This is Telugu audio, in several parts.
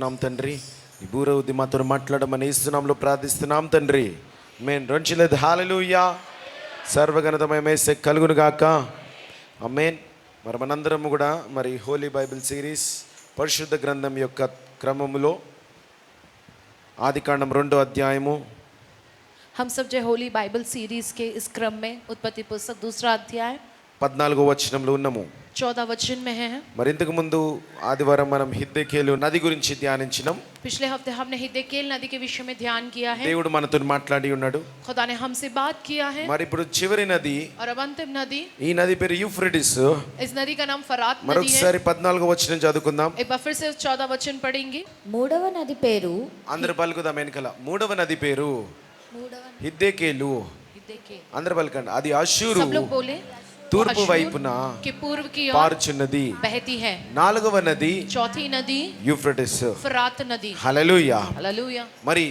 స్తుతిస్తున్నాం తండ్రి. ఈ బూరవుద్ది మాతో మాట్లాడమని యేసునామములో ప్రార్థిస్తున్నాం తండ్రి. ఆమేన్. రెండలేదు హల్లెలూయా. సర్వగణతమయమేసే కలుగును గాక. ఆమేన్. మరి మనందరం కూడా మరి హోలీ బైబిల్ సిరీస్ పరిశుద్ధ గ్రంథం యొక్క క్రమములో ఆదికాండం 2వ అధ్యాయము हम सब जो होली बाइबल सीरीज के इस क्रम में उत्पत्ति पुस्तक 2रा अध्याय 14వ వచనంలో ఉన్నాము. 14 वचन में है. మరి ఇంతకు ముందు ఆదివారం మనం హిద్దెకేలు నది గురించి ధ్యానించినాం. पिछले हफ्ते हमने हिद्देकेल नदी के विषय में ध्यान किया है. దేవుడు మనతో మాట్లాడి ఉన్నాడు. खुदा ने हमसे बात किया है. మరి ఇప్పుడు చివరి నది, और अब अंतिम नदी, ఈ నది పేరు యూఫ్రటీస్. इस नदी का नाम फरात नदी है. మరొకసారి 14వ వచనం చదువుకుందాం. एक बार फिर से 14 वचन पढ़ेंगे. మూడవ నది పేరు అందరూ పలుకుదాం వెనకల. మూడవ నది పేరు హిద్దెకేలు. हिद्देकेल. అందరూ పలకండి. అది అషూరు सब लोग बोले. తూర్పు వైపున के पूर्व की ओर పారుచున్నది. बहती है. 4వ నది चौथी नदी యూఫ్రటీస్. फरात नदी. హల్లెలూయా. हालेलुया. మరి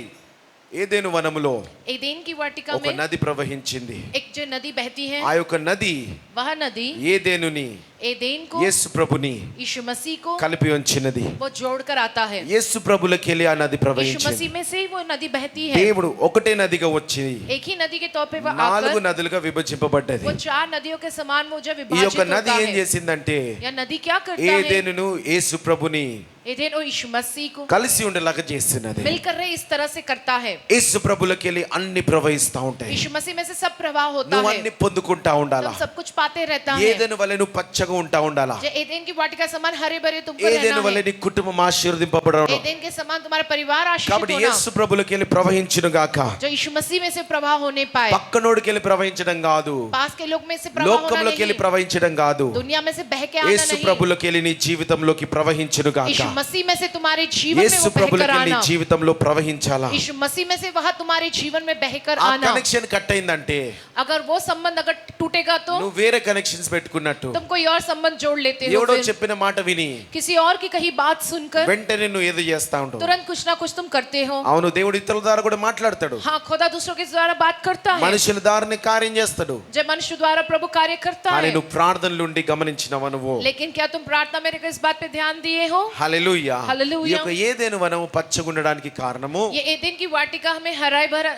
ఏదెను వనములో एदेन की वाटिका ఒక में నది ప్రవహించింది. एक जो नदी बहती है, ఆ యొక్క నది वह नदी ఏదెనుని एदेन को యేసు ప్రభుని यीशु मसीह को కలిపి ఉంచినది. वो जोड़कर आता है. యేసు ప్రభులకెళ్ళి ఆ నది यीशु ప్రవహించింది. मसीह में से ही वो नदी बहती है. దేవుడు ఒకటే నదిగా వచ్చి एक ही नदी के तौर पे वो 4 आकर నదులుగా విభజింపబడ్డది. वो 4 नदियों के समान वो जब ఈ विभाजित యొక్క నది होता ఏం है. చేసిందంటే यह नदी क्या करता है? ఏదెనును యేసు ప్రభుని एदेन और यीशु मसीह को కలిసి ఉండేలాగా చేస్తున్నది. मिलकर रहे इस तरह से करता है. యేసు ప్రభులకెళ్ళి అన్ని ప్రవహిస్తా ఉంటాయి. यीशु मसीह में से सब प्रवाह होता నువ్వు है. అన్ని పొందుకుంటా ఉండాలా. तुम सब कुछ पाते रहता है. ఏదెను వలె నువ్వు పచ్చగా ఉంటా ఉండాలా. जो एदेन की वाटिका समान हरे भरे तुमको ఏదెను रहना వలె है. నీ కుటుంబం ఆశీర్వదింపబడడం. एदेन के समान तुम्हारा परिवार आशीषित కాబట్టి होना. యేసు ప్రభులకెళ్ళి ప్రవహించును గాక. जो यीशु मसीह में से प्रवाह होने पाए. పక్కనోడికెళ్ళి ప్రవహించడం కాదు, पास के लोग में से प्रवाह होना లోకంలోకెళ్ళి नहीं. ప్రవహించడం కాదు. दुनिया में से बह के आना యేసు नहीं. ప్రభులకెళ్ళి నీ జీవితంలోకి ప్రవహించును గాక. यीशु मसीह में से तुम्हारे जीवन में యేసు वो बहकर ప్రభులకెళ్ళి आना. జీవితంలో ప్రవహించాలా. यीशु मसीह में से वह तुम्हारे जीवन में बहकर ఆ आना. కనెక్షన్ కట్ అయిందంటే अगर वो संबंध अगर टूटेगा तो నువ్వు వేరే కనెక్షన్స్ పెట్టుకున్నట్టు. तुम कोई और संबंध जोड़ लेते हो. ఎవడో फिर చెప్పిన మాట విని किसी और की कही बात सुनकर వెంటనే నువ్వు ఏదో చేస్తా ఉంటావు. तुरंत कुछ ना कुछ तुम करते हो. అవును, దేవుడు ఇతరుల ద్వారా కూడా మాట్లాడతాడు. हाँ, खुदा दूसरों के द्वारा बात करता है. మనుషుల ద్వారానే కార్యం చేస్తాడు. जब मनुष्य द्वारा प्रभु कार्य करता కానీ है. నువ్వు ప్రార్థనలు ఉండి గమనించినవా నువ్వు? लेकिन क्या तुम प्रार्थना में रहकर इस बात पे ध्यान दिए हो? హల్లెలూయా. హల్లెలూయా. ఈ యొక్క ఏదెను వనము పచ్చగుండడానికి కారణము ये एदेन की वाटिका हमें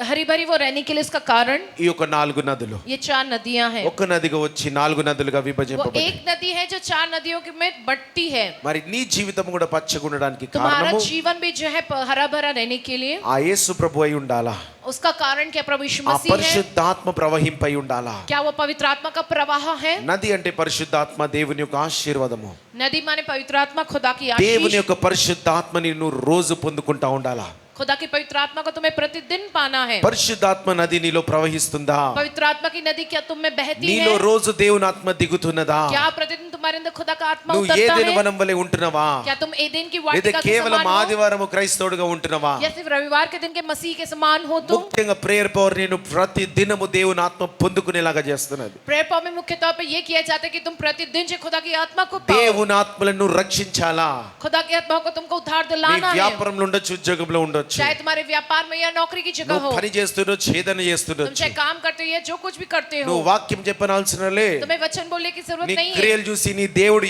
हरी भरी वो रहने के लिए इसका कारण ఈ యొక్క 4 నదులు. ये 4 नदियां हैं. ఒక నదిగా వచ్చి 4 నదులుగా वो విభజింపబడ్డాయి. एक नदी है जो 4 नदियों के में बढ़ती है. మరి నీ జీవితం కూడా పచ్చగుండడానికి तुम्हारा కారణము जीवन भी जो है हरा भरा रहने के लिए ఆ యేసు ప్రభు అయి ఉండాలా. उसका कारण क्या प्रभु यीशु ఆ मसीह है? పరిశుద్ధాత్మ ప్రవహింపై ఉండాలా. क्या वो पवित्र आत्मा का प्रवाह है? నది అంటే పరిశుద్ధాత్మ, దేవుని యొక్క ఆశీర్వాదము. नदी माने पवित्र आत्मा, खुदा की దేవుని आशीष. యొక్క పరిశుద్ధాత్మని నువ్వు రోజు పొందుకుంటా ఉండాలా. खुदा की पवित्र आत्मा को तुम्हें प्रतिदिन पाना है. పరిశుద్ధాత్మ నది నీలో ప్రవహిస్తుందా? पवित्र आत्मा की नदी क्या तुम में बहती నీలో है? రోజు దేవుని ఆత్మ దిగుతున్నదా? क्या प्रतिदिन तुम्हारे अंदर खुदा का आत्मा నువ్వు उतरता ఏదెను है? వనం వలె ఉంటున్నావా? क्या तुम एदेन की లేదా वाटिका के కేవలం समान हो? ఆదివారము క్రైస్తవుడిగా ఉంటున్నావా? या सिर्फ रविवार के दिन के मसीह के समान हो तुम? ముఖ్యంగా ప్రేయర్ పవర్ నేను ప్రతి దినము దేవుని ఆత్మ పొందుకునేలాగా చేస్తున్నది. प्रेयर पावर में मुख्य तौर पे ये किया जाता है कि तुम प्रतिदिन से खुदा की आत्मा को पाओ. దేవుని ఆత్మలను రక్షించాలా. खुदा की आत्मा को तुमको उद्धार నీ दिलाना है. వ్యాపారంలో ఉండొచ్చు, ఉద్యోగంలో ఉండొచ్చు, चाहे तुम्हारे व्यापार में या नौकरी की जगह నువ్వు हो, పని చేస్తుండొచ్చు, ఏదైనా तुम చేస్తుండొచ్చు. चाहे काम करते हो या जो कुछ भी करते हो, నువ్వు వాక్యం చెప్పనాల్సిన లే. तुम्हें वचन बोलने की जरूरत నీ नहीं है. క్రియలు చూసి నీ దేవుడు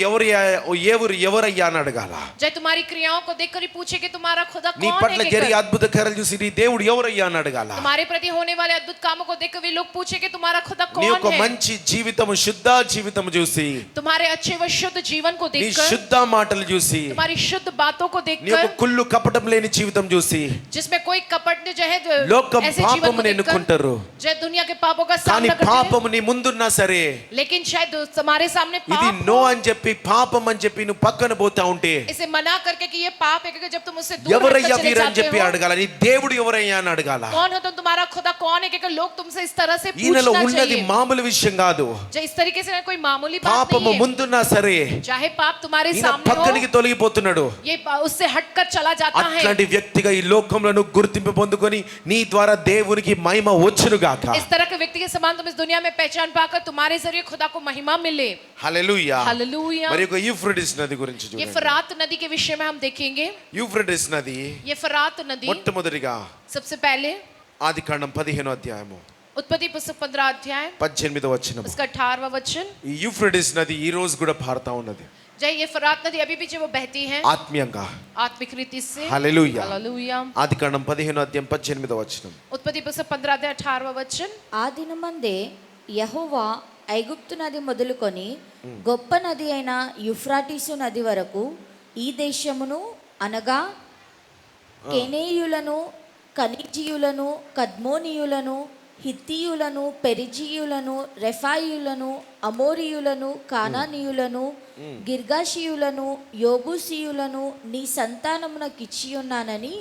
ఎవరయ్యా అని అడగాల. चाहे तुम्हारी क्रियाओं को देखकर ही पूछे कि तुम्हारा खुदा నీ कौन పట్ల है జరిగే कहकर. అద్భుత కార్యాలు చూసి నీ దేవుడు ఎవరయ్యా అని అడగాల. तुम्हारे प्रति होने वाले अद्भुत कामों को देखकर वे लोग पूछे कि तुम्हारा खुदा నీ कौन యొక్క है. మంచి జీవితము, శుద్ధ జీవితము చూసి, तुम्हारे अच्छे व शुद्ध जीवन को నీ देखकर, శుద్ధ మాటలు చూసి, तुम्हारी शुद्ध बातों को నీ యొక్క देखकर, కుళ్ళు కపటం లేని జీవితం చూసి जिसमें कोई कपट जो है లోకం ऐसे जीवन को పాపమును देखकर, ఎన్నుకుంటారు. जो दुनिया के पापों का కానీ सामना करते हैं, పాపము నీ ముందున్నా సరే लेकिन शायद तुम्हारे सामने ఇది पाप నో हो, అని చెప్పి పాపం అని చెప్పి నువ్వు పక్కన పోతా ఉంటే इसे मना करके कि ये पाप है, क्योंकि जब तुम उससे दूर ఎవరయ్యా हटकर चले వీరని जाते చెప్పి हो, అడగాల. నీ దేవుడు ఎవరయ్యా అని అడగాల. कौन हो तुम, तुम्हारा खुदा कौन है, क्योंकि लोग तुमसे इस तरह से ఈయనలో पूछना ఉన్నది चाहिए. మామూలు విషయం కాదు. जो इस तरीके से कोई मामूली बात పాపము नहीं है. ముందున్నా సరే चाहे पाप तुम्हारे ఈయన सामने పక్కనికి हो, తొలగిపోతున్నాడు. ये उससे हटकर चला जाता है. అట్లాంటి వ్యక్తిగా ఈ లోకంలో నువ్వు గుర్తింపు పొందుకొని నీ ద్వారా దేవునికి మహిమ వచ్చును గాక. इस तरह के व्यक्ति के समान तुम इस दुनिया में पहचान पाकर तुम्हारे जरिए खुदा को महिमा मिले. హల్లెలూయా. हालेलुया. మరి ఒక యూఫ్రటీస్ నది గురించి ये చూడండి. फरात नदी के विषय में हम देखेंगे. యూఫ్రటీస్ నది ये फरात नदी మొట్టమొదటిగా सबसे पहले ఆదికాండం 15వ అధ్యాయము उत्पत्ति पुस्तक 15 अध्याय 18వ వచనం. उसका 18वां वचन। ఈ యూఫ్రటీస్ నది ఈ రోజు కూడా పారుతా ఉన్నది जय ये फरात नदी अभी भी जो वो बहती है ఆత్మీయంగా. आत्मिक रीति से। హల్లెలూయా. हालेलुया। ఆదికాండం 15వ అధ్యాయం 18వ వచనం. उत्पत्ति पुस्तक 15 अध्याय 18वां वचन। ఆ దినమందే యెహోవా ఐగుప్తు నది మొదలుకొని గొప్ప నది అయిన యుఫ్రాటీసు నది వరకు ఈ దేశమును అనగా కెనేయులను కనిజీయులను కద్మోనీయులను హిత్తీయులను పెరిజీయులను రెఫాయియులను అమోరీయులను కానానీయులను గిర్గాషీయులను యోబూసీయులను నీ సంతానమునకిచ్చియున్నానని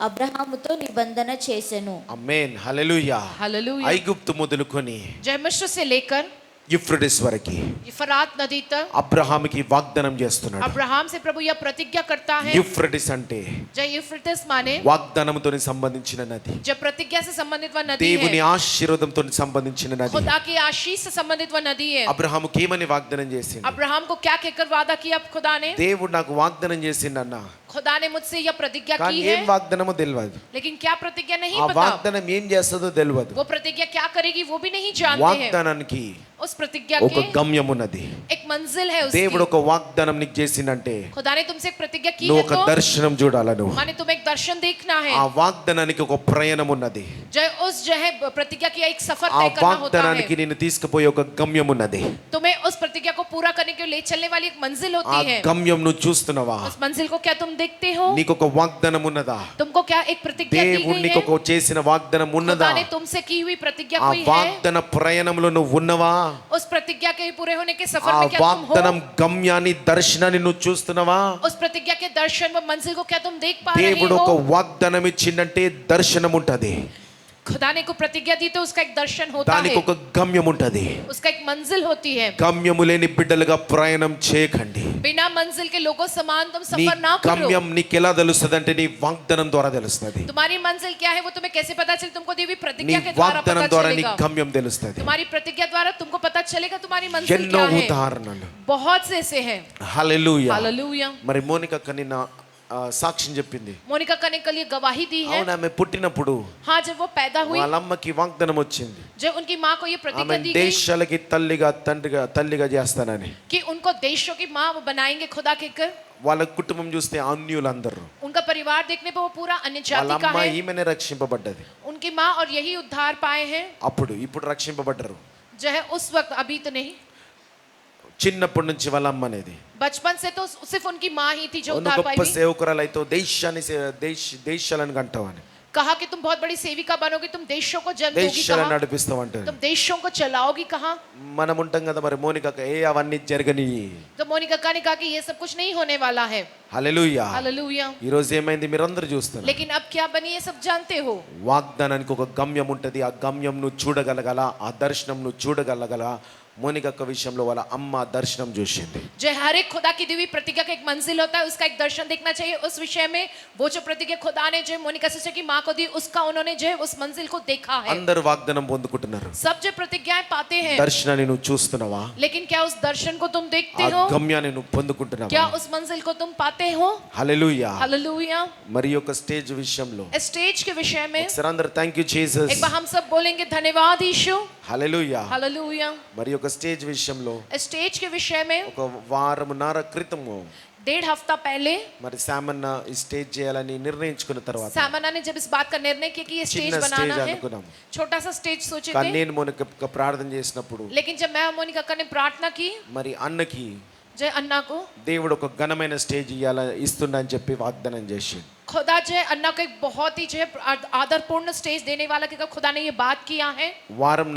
అబ్రహాముతో నిబంధన చేసెను. ఆమేన్. హల్లెలూయా. हालेलुया। ఐగుప్తు మొదలుకొని जय मिस्र से लेकर యూఫ్రటీస్ వరకు ये फरात नदी तक అబ్రహాముకి వాగ్దానం చేస్తున్నాడు. अब्राहम से प्रभु यह प्रतिज्ञा करता है। యూఫ్రటీస్ అంటే जय यूफ्रटिस माने వాగ్దానంతో సంబంధించిన నది, जब प्रतिज्ञा से संबंधित वह नदी దేవుని है, ఆశీర్వాదంతో సంబంధించిన నది. खुदा की आशीष से संबंधित वह नदी है। అబ్రహాముకి ఏమని వాగ్దానం చేసిండు? अब्राहम को क्या कहकर वादा किया खुदा ने? దేవుడు నాకు వాగ్దానం చేసిండన్న, खुदा ने मुझसे यह प्रतिज्ञा కానీ की ఏం है, వాగ్దానమో తెలియదు. लेकिन क्या प्रतिज्ञा नहीं ఆ पता। వాగ్దానం ఏం చేస్తుందో తెలియదు. वो प्रतिज्ञा क्या करेगी वो भी नहीं जानते हैं। వాగ్దానానికి उस प्रतिज्ञा ఒక के గమ్యం ఉన్నది. एक मंजिल है దేవుడు उसकी। ఒక వాగ్దానం నీకు చేసిందంటే खुदा ने तुमसे एक प्रतिज्ञा की నువ్వు है ఒక तो దర్శనం చూడాలను. माने तुम्हें एक दर्शन देखना है। ఆ వాగ్దానానికి ఒక ప్రయాణం ఉన్నది. जय उस जो है प्रतिज्ञा की एक सफर ఆ तय करना होता है। వాగ్దానానికి నిన్ను తీసుకుపోయే ఒక గమ్యం ఉన్నది. तुम्हें उस प्रतिज्ञा को पूरा करने के लिए ले चलने वाली एक मंजिल ఆ होती है। గమ్యం నువ్వు చూస్తున్నావా? उस मंजिल को क्या तुम देखते हो? నీకు ఒక వాగ్దానం ఉన్నదా? तुमको क्या एक प्रतिज्ञा दी దేవుడు गई నీకు है? ఒక చేసిన వాగ్దానం ఉన్నదా? खुदा ने तुमसे की हुई प्रतिज्ञा ఆ कोई है? వాగ్దాన ప్రయాణంలో నువ్వు ఉన్నవా? उस प्रतिज्ञा के पूरे होने के सफर ఆ में क्या तुम వాగ్దానం हो? గమ్యాన్ని దర్శనాన్ని నువ్వు చూస్తున్నావా? उस प्रतिज्ञा के दर्शन व मंजिल को क्या तुम देख पा रहे దేవుడు ఒక हो? వాగ్దానం ఇచ్చిందంటే దర్శనం ఉంటది, खुदा ने को प्रतिज्ञा दी तो उसका एक दर्शन होता దానికి है, ఒక గమ్యం ఉంటది. उसका एक मंजिल होती है। గమ్యము లేని బిడ్డలుగా ప్రయాణం చేయకండి. बिना मंजिल के लोगों समान तुम నీ सफर ना करो। గమ్యం నీకు ఎలా తెలుస్తుంది అంటే నీ వాగ్దానం ద్వారా తెలుస్తుంది. तुम्हारी मंजिल क्या है वो तुम्हें कैसे पता चले? तुमको दी हुई నీ प्रतिज्ञा के द्वारा వాగ్దానం पता ద్వారా నీ चलेगा। గమ్యం తెలుస్తుంది. तुम्हारी प्रतिज्ञा द्वारा तुमको पता चलेगा तुम्हारी मंजिल ఎన్నో क्या है। ఉదాహరణలు. बहुत से ऐसे हैं। హల్లెలూయా. हालेलुया। మరి మోనిక నిన్న సాక్ష్యం చెప్పింది. मोनिका का ने कल ये गवाही दी है। అవును, ఆమె పుట్టినప్పుడు हाँ, जब वो पैदा हुई, వాళ్ళ అమ్మకి వాగ్దానం వచ్చింది, जब उनकी माँ को ये ఆమె प्रतिज्ञा दी गई దేశాలకి తల్లిగా చేస్తానని. कि उनको देशों की माँ वो बनाएंगे खुदा के कर। వాళ్ళ కుటుంబం చూస్తే అన్యులందరూ. उनका परिवार देखने पर वो पूरा अन्य వాళ్ళ जाति का అమ్మ है। ఈమెనే రక్షింపబడ్డది. उनकी माँ और यही उद्धार पाए हैं। ఇప్పుడు రక్షింపబడ్డరు. जो है उस वक्त, अभी तो नहीं, చిన్నప్పటి నుంచి వాళ్ళ అమ్మ అనేది बचपन से तो सिर्फ उनकी माँ ही थी जो నువ్వు उद्धार पाई గొప్ప हुई। సేవకురాలు అయితే దేశాలను కంటావని, कहा कि तुम बहुत बड़ी सेविका बनोगी, तुम देशों को जन्म दोगी దేశాలను कहा, నడిపిస్తావంటే तुम देशों को चलाओगी कहा। మనం ఉంటాం కదా. మరి మోనిక అవన్నీ జరగని. तो मोनिका ने कहा कि ये सब कुछ नहीं होने वाला है। హల్లెలూయా. हालेलुया। ఈ రోజు ఏమైంది మీరందరూ చూస్తున్నారు. लेकिन अब क्या बनी ये सब जानते हो। వాగ్దానానికి ఒక గమ్యం ఉంటది. ఆ గమ్యం నువ్వు చూడగలగల, ఆ దర్శనం నువ్వు చూడగలగల. మోనిక విషయంలో వాళ్ళ అమ్మ దర్శనం చూసింది. जो हर एक खुदा की दी हुई प्रतिज्ञा का एक मंजिल होता है, उसका एक दर्शन देखना चाहिए। उस विषय में वो जो प्रतिज्ञा खुदा ने जो मोनिका सिस्टर की माँ को दी, उसका उन्होंने जो है उस मंजिल को देखा है। అందరూ వాగ్దానం పొందుకుంటున్నారు. सब जो प्रतिज्ञाएं पाते हैं, దర్శనాన్ని నువ్వు చూస్తున్నావా? लेकिन क्या उस दर्शन को तुम देखते ఆ हो? గమ్యాన్ని నువ్వు పొందుకుంటున్నావా? क्या उस मंजिल को तुम पाते हो? హల్లెలూయా. हालेलुया। మరి ఒక స్టేజ్ విషయంలో स्टेज के विषय में ఒకసారి అందరూ థ్యాంక్ యూ జీసస్. एक बार हम सब बोलेंगे धन्यवाद यीशु। హల్లెలూయా. हालेलुया। మరి ఒక స్టేజ్ విషయంలో स्टेज के विषय में ఒక వారమున్నర క్రితము 1.5 हफ्ता पहले మరి సామన్న ఈ స్టేజ్ చేయాలని నిర్ణయించుకున్న తర్వాత सामना ने जब इस बात का निर्णय किया कि ये स्टेज చిన్న बनाना స్టేజ్ है, అనుకున్నాం. छोटा सा स्टेज सोचे కానీ थे। నేను మోనిక ప్రార్థన చేసినప్పుడు लेकिन जब मैं और मोनिका ने प्रार्थना की, మరి అన్నకి जय अन्ना को దేవుడు ఒక ఘనమైన స్టేజ్ ఇస్తున్నా అని చెప్పి వాగ్దానం చేసి खुदा जो है अन्ना को एक बहुत ही जो है आदरपूर्ण स्टेज देने वाला, क्योंकि खुदा ने ये बात किया है। వారం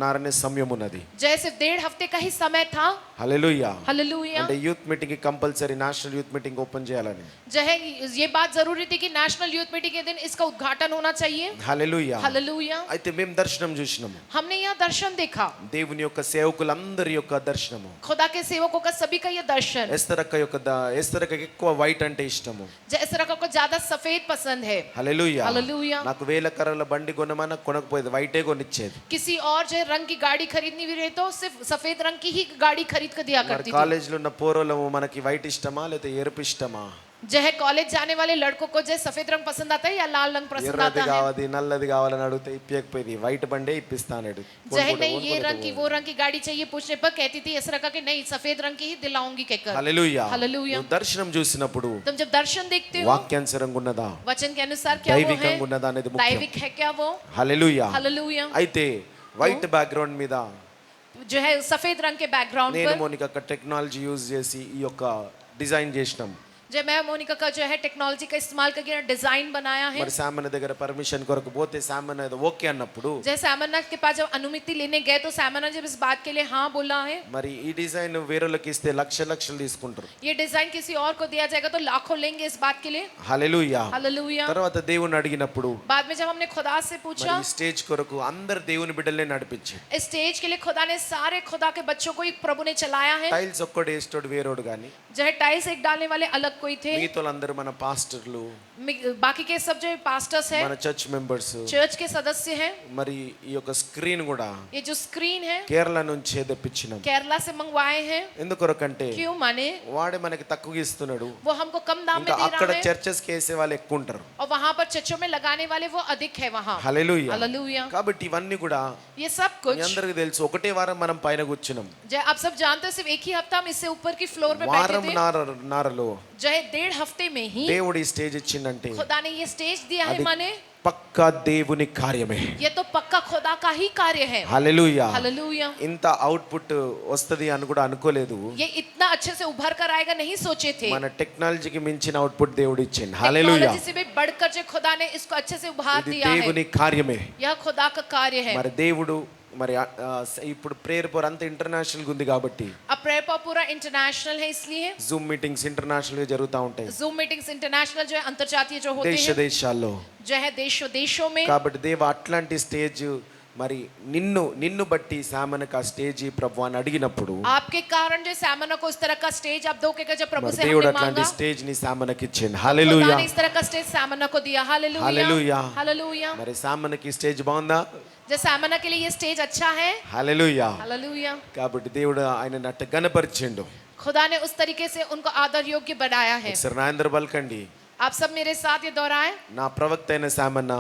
నారనే సమయం ఉన్నది. जैसे 1.5 हफ्ते का ही समय था। హల్లెలూయా. हालेलुया। అంటే యూత్ మీటింగ్ కి compulsory national youth meeting open చేయాలని. जो है ये बात जरूरी थी कि नेशनल यूथ मीटिंग के दिन इसका उद्घाटन होना चाहिए। హల్లెలూయా. हालेलुया। అయితే మేము దర్శనం చూసినాము. हमने यहाँ दर्शन देखा, దేవుని యొక్క సేవకులందరి యొక్క దర్శనము. खुदा के सेवकों का सभी का ये दर्शन। ఎస్తరకి ఎక్కువ వైట్ అంటే ఇష్టము. जैसे रखा को ज्यादा सफेद पसंद है। హల్లెలూయా. हालेलुया। నాకు వేల కర్రల బండి కొనమన్నా కొనకపోయేది, వైటే కొనిచ్చేది. किसी और जो है रंग की गाड़ी खरीदनी भी रहे तो सिर्फ सफेद रंग की ही गाड़ी खरीद कर दिया మరి करती थी। కాలేజీలో ఉన్న పోరోలము మనకి వైట్ ఇష్టమా లేకపోతే ఎరుపు ఇష్టమా? जय कॉलेज जाने वाले लड़कों को जय सफेद रंग पसंद आता है या लाल रंग पसंद ఎర్రది आता है? కావాలి నల్లది కావాలని అడిగితే ఇప్పకపోయింది వైట్ బండే ఇప్పిస్తాడు जय नहीं ये रंग की वो रंग की गाड़ी चाहिए पूछने पर कहती थी ऐसा रखा कि नहीं सफेद रंग की ही दिलाऊंगी कहकर। Hallelujah hallelujah. నువ్వు దర్శనం చూసినప్పుడు तुम जब दर्शन देखते हो వాక్యానుసారంగా ఉన్నదా वचन के अनुसार क्या वो है, దైవికంగా ఉన్నదా అనేది ముఖ్యం दैविक है क्या वो? Hallelujah hallelujah. అయితే వైట్ బ్యాక్గ్రౌండ్ మీద जो है सफेद रंग के बैकग्राउंड నేను पर మోనిక టెక్నాలజీ యూజ్ చేసి ఈ యొక్క డిజైన్ చేసినాం जो मैं मोनिका का जो है टेक्नोलॉजी का इस्तेमाल करके डिजाइन बनाया है। మరి సామాన్య దగ్గర పర్మిషన్ కొరకు పోతే సామాన్య ఏదో ఓకే అన్నప్పుడు जैसे सामन्नाथ के पास जब अनुमति लेने गए तो सामन्नाथ जब इस बात के लिए हाँ बोला है, మరి ఈ డిజైన్ వేరేళ్ళకి ఇస్తే లక్షలు తీసుకుంటారు ये डिजाइन किसी और को दिया जाएगा तो लाखों लेंगे इस बात के लिए। Hallelujah hallelujah. తర్వాత దేవుని అడిగినప్పుడు बाद में जब हमने खुदा से पूछा, మరి ఈ స్టేజ్ కొరకు అందరు దేవుని బిడ్డలే నడిపించి इस स्टेज के लिए खुदा ने सारे खुदा के बच्चों को एक प्रभु ने चलाया है। టైల్స్ ఒక్కడు వేసేటోడు వేరోడు కానీ जो है टाइल्स एक डालने वाले अलग कोई थे, మిగతాలందరూ మన పాస్టర్లు बाकी के सब जो पास्टर्स है మన చర్చ్ మెంబర్స్ चर्च के सदस्य हैं। మరి ఈ యొక్క స్క్రీన్ కూడా ये जो स्क्रीन है కేరళ నుంచే తెప్పించినాం केरला से मंगवाए हैं। ఎందుకొరకంటే क्यों माने? వాడే మనకి తక్కువ ఇస్తున్నాడు वो हमको कम दाम में ఇంకా दे అక్కడ रहा है చర్చెస్ కి వేసే వాళ్ళు ఎక్కువ ఉంటారు और वहां पर चर्चों में लगाने वाले वो अधिक है वहां। హల్లెలూయా हालेलुया। కాబట్టి ఇవన్నీ కూడా ये सब మీ कुछ అందరికీ తెలుసు ఒకటే వారం మనం పైన కూర్చున్నాం जय आप सब जानते हो सिर्फ एक ही हफ्ता हम इससे ऊपर की फ्लोर में बैठे వారం थे। నారలో जय 1.5 हफ्ते में ही దేవుడి స్టేజ్ ఇచ్చిందంటే खुदा ने ये स्टेज दिया है అది माने పక్కా దేవుని కార్యమే ये तो पक्का खुदा का ही कार्य है। Hallelujah hallelujah. ఇంత అవుట్పుట్ వస్తది అని కూడా అనుకోలేదు ये इतना अच्छे से उभर कर आएगा नहीं सोचे थे। మన టెక్నాలజీకి మించిన అవుట్పుట్ దేవుడు ఇచ్చింది హల్లెలూయా टेक्नोलॉजी से भी बढ़कर जो खुदा ने इसको अच्छे से उभार ఇది दिया है, దేవుని కార్యమే यह खुदा का कार्य है। మరి దేవుడు మరి ఇప్పుడు ప్రేయర్ పోర్ అంత ఇంటర్నేషనల్ ఉంది కాబట్టి अब प्रेयर पर पूरा इंटरनेशनल है इसलिए జూమ్ మీటింగ్స్ ఇంటర్నేషనల్ గా జరుగుతూ ఉంటాయి जूम मीटिंग्स इंटरनेशनल जो है अंतर्जातीय जो होते हैं దేశాల్లో जो है देशों में। కాబట్టి దేవ అట్లాంటి స్టేజ్ మరి నిన్ను బట్టి సామనకు ఆ స్టేజ్ ప్రభు అని అడిగినప్పుడు आपके कारण जो सामना को इस तरह का स्टेज आप दो के जब प्रभु మరి से దేవుడు हमने అట్లాంటి मांगा, స్టేజ్ ని సామనకి ఇచ్చింది खुदा హల్లెలూయా ने इस तरह का स्टेज सामना को दिया। हालेलुया। हालेलुया। हालेलुया। మరి సామనకి స్టేజ్ బాగుందా जो सामना के लिए ये स्टेज अच्छा है। హల్లెలూయా हालेलुया। కాబట్టి దేవుడు ఆయన నట్ట గణపరిచిండు खुदा ने उस तरीके से उनको आदर योग्य बनाया है। ఒకసారి నా అందరు పలకండి आप सब मेरे साथ ये दोहराएं। నా ప్రవక్త అయిన సామన్న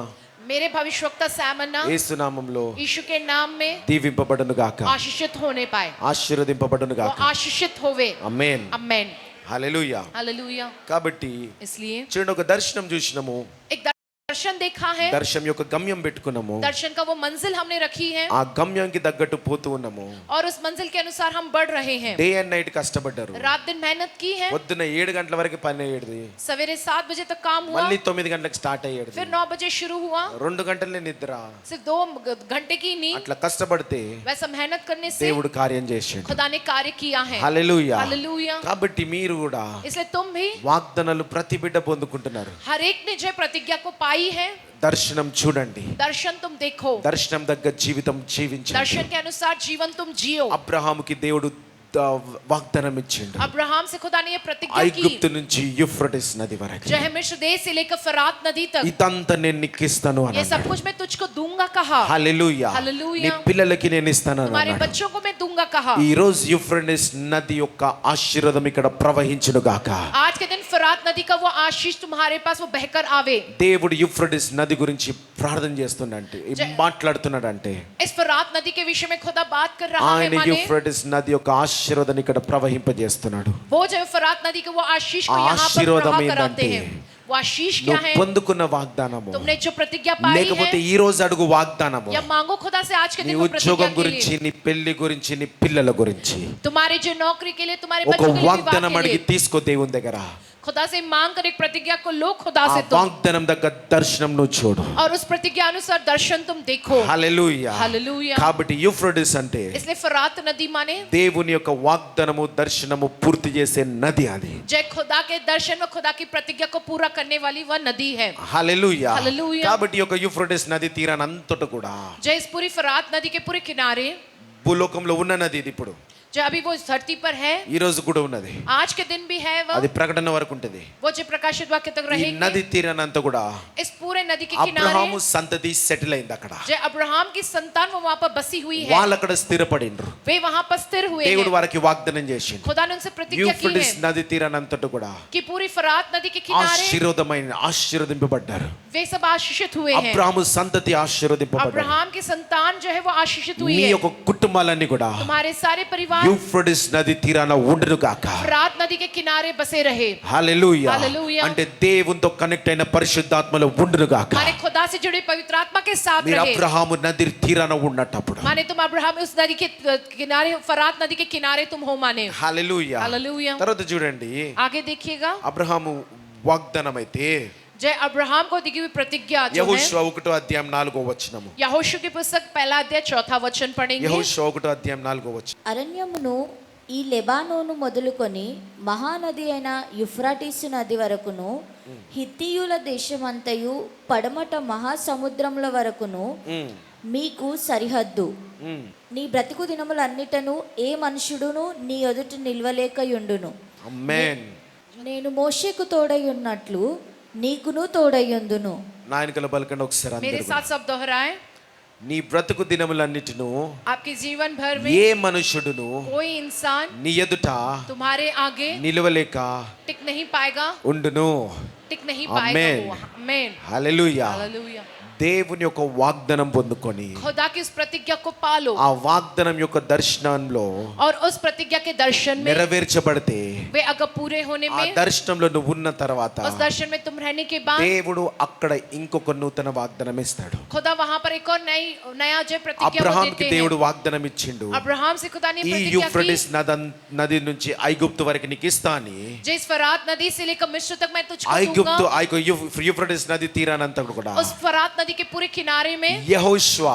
मेरे भविष्यवक्ता सामना యేసు నామములో यीशु के नाम में దీవింపబడును గాక आशीषित होने पाए, ఆశీర్వదింపబడును वो గాక आशीषित होवे। Amen amen. Hallelujah hallelujah. కాబట్టి इसलिए చూడండి ఒక దర్శనం చూసినాము एक दर्शन देखा है, దర్శనం యొక్క గమ్యం పెట్టుకున్నాము दर्शन का वो मंजिल हमने रखी है ఆ గమ్యానికి తగ్గట్టు పోతూ ఉన్నాము और उस मंजिल के अनुसार हम बढ़ रहे हैं। డే అండ్ నైట్ కష్టపడ్డారు रात दिन मेहनत की है, పొద్దున 7 గంటల వరకు పని అయ్యేది सवेरे 7 बजे तक काम हुआ, మళ్ళీ 9 గంటలకు స్టార్ట్ అయ్యేది फिर 9 बजे शुरू हुआ, 2 గంటలే నిద్ర सिर्फ 2 घंटे की नींद। అట్లా కష్టపడితే वैसा मेहनत करने से దేవుడు కార్యం చేసిండు खुदा ने कार्य किया है। హల్లెలూయా हालेलुया। కాబట్టి మీరు కూడా इसलिए तुम भी వాగ్దానాలు ప్రతి బిడ్డ పొందుకుంటున్నారు हर एक ने जो प्रतिज्ञा को पाई है, దర్శనం చూడండి दर्शन तुम देखो, దర్శనం దగ్గర జీవితం జీవించండి दर्शन के अनुसार जीवन तुम जियो। అబ్రహాముకి దేవుడు వాగ్దానం ఇచ్చిండు अब्राहम से खुदा ने ये प्रतिज्ञा की, ఐగుప్తు నుంచి యూఫ్రటీస్ నది వరకు जो है मिस्र देश से लेकर फरात नदी तक, ఇదంతా నేను నీకు ఇస్తాను ये అన్నాడు सब कुछ मैं तुझको दूंगा कहा। హల్లెలూయా హల్లెలూయా। నీ పిల్లలకి నేను ఇస్తాను तुम्हारे అన్నాడు बच्चों को मैं दूंगा कहा। ఈ రోజు యూఫ్రటీస్ నది యొక్క ఆశీర్వాదం ఇక్కడ ప్రవహించును గాక आज के दिन फरात नदी का वो आशीष तुम्हारे पास वो बहकर आवे। దేవుడు యూఫ్రటీస్ నది గురించి ప్రార్థన చేస్తున్నాడంటే మాట్లాడుతున్నాడంటే इस फरात नदी के विषय में खुदा बात कर रहा है, ఆయన माने యూఫ్రటీస్ నది యొక్క ఆశీర్వాదాన్ని ఇక్కడ ప్రవహింపజేస్తున్నాడు वो जो फरात नदी के वो आशीष को यहाँ पर आशीर्वादम प्रवाह ఏంటంటే, कराते हैं। वो आशीष क्या నువ్వు है? పొందుకున్న వాగ్దానము तुमने जो प्रतिज्ञा पाई లేకపోతే है, ఈ రోజు అడుగు వాగ్దానము या मांगो खुदा से आज के నీ दिन वो प्रतिज्ञा ఉద్యోగం के గురించి लिए, నీ పెళ్లి గురించి నీ పిల్లల గురించి तुम्हारी जो नौकरी के लिए, तुम्हारे ఒక बच्चों के लिए, వాగ్దానం विवाह के అడిగి लिए, తీసుకో దేవుని దగ్గర खुदा से मांग कर एक प्रतिज्ञा को लो खुदा ఆ से तुम, వాగ్దానం దగ్గర దర్శనం నువ్వు చూడు और उस प्रतिज्ञा अनुसार दर्शन तुम देखो। హల్లెలూయా हालेलुया। కాబట్టి యూఫ్రటీస్ అంటే इसलिए फरात नदी माने దేవుని యొక్క వాగ్దానము దర్శనము పూర్తి చేసే నది అది जय खुदा के दर्शन और खुदा की प्रतिज्ञा को पूरा करने वाली वह नदी है। హల్లెలూయా హల్లెలూయా। కాబట్టి ఈ యొక్క యూఫ్రటీస్ నది తీరానంతట కూడా जय इस पूरी फरात नदी के पूरे किनारे భూలోకంలో ఉన్న నది ఇది ఇప్పుడు जो अभी वो इस धरती पर है, ఈ రోజు కూడా ఉన్నది. आज के दिन भी है అది वह, ప్రకటన వరకు ఉంటది. वो जो प्रकाशित वाक्य तक ఈ रहेगी। నది తీరానంతా కూడా इस पूरे नदी के అబ్రహాము किनारे సంతతి సెటిల్ అయింది అక్కడ. जो अब्राहम की संतान वो वहां पर बसी हुई है, వాళ్ళు అక్కడ స్థిరపడిండ్రు. वे वहां पर स्थिर हुए దేవుడు हैं। వారికి వాగ్దానం చేసిండు. खुदा ने उनसे प्रतिज्ञा की యూఫ్రటీస్ है నది తీరానంతట కూడా कि पूरी फरात नदी के किनारे ఆశీర్వదింపబడ్డారు. वे सब आशीषित हुए हैं। అబ్రహాము సంతతి ఆశీర్వదింపబడ్డారు. अब्राहम की संतान जो है वो आशीषित हुई మీ है। యొక్క కుటుంబాలన్నీ కూడా तुम्हारे सारे परिवार యూఫ్రటీస్ నది తీరాన ఉండును గాక. फरात नदी के किनारे बसे रहे। హల్లెలూయా. హల్లెలూయా. అంటే దేవునితో కనెక్ట్ అయిన పరిశుద్ధాత్మలో ఉండును గాక. माने खुदा से जुड़े पवित्र आत्मा के साथ మీరు रहे। అబ్రహాము నది తీరాన ఉన్నప్పుడు माने तुम अब्राहम उस नदी के किनारे, फरात नदी के किनारे तुम हो माने। హల్లెలూయా. हालेलुया। తర్వాత చూడండి, आगे देखिएगा, అబ్రహాము వాగ్దానం అయితే जय अब्राहम को दी हुई प्रतिज्ञा जो है, యెహోషువ 1:4 यहोशू की पुस्तक 1 पढ़ेंगे। యెహోషువ 1:4 అరణ్యమును ఈ లెబానోను మొదలుకొని మహానది అయిన యుఫ్రాటీసు నది వరకును, హిత్తీయుల దేశమంతయు పడమట మహాసముద్రముల వరకును మీకు సరిహద్దు. నీ బ్రతుకు దినములన్నిటను ఏ మనుషుడును నీ ఎదుట నిల్వలేకయుండును. ఆమేన్. నేను మోషేకు తోడయున్నట్లు నీకును తోడయుందును. నా వెనకాల పలకండి ఒకసారి मेरे అందరూ. साथ सब दोहराए। నీ బ్రతుకు దినములన్నిటిను आपके जीवन भर में ఏ మనుషుడును कोई इंसान నీ ఎదుట तुम्हारे आगे నిలవలేక टिक नहीं पाएगा, ఉండును. टिक नहीं पाएगा आमेन। वो। आमेन। హల్లెలూయా. हालेलुया। దేవుని యొక్క వాగ్దానం పొందుకొని खुदा की उस प्रतिज्ञा को पालो ఆ వాగ్దానం యొక్క దర్శనంలో और उस प्रतिज्ञा के दर्शन में నెరవేర్చబడితే, वे अगर पूरे होने ఆ में, దర్శనంలో నువ్వు ఉన్న తర్వాత उस दर्शन में तुम रहने के बाद దేవుడు అక్కడ ఇంకొక నూతన వాగ్దానం ఇస్తాడు. खुदा वहां पर एक और नया जो प्रतिज्ञा वो అబ్రహాంకి देते దేవుడు हैं। వాగ్దానం ఇచ్చిండు, अब्राहम से खुदा ने ఈ प्रतिज्ञा యూఫ్రటీస్ की, నది నుంచి ఐగుప్తు వరకు నీకు ఇస్తా అని. जिस फरात नदी से लेकर मिस्र तक मैं तुझको ఐగుప్తు दूंगा। యూఫ్రటీస్ నది తీరానంతా కూడా उस फरात नदी के पूरे किनारे में యెహోషువ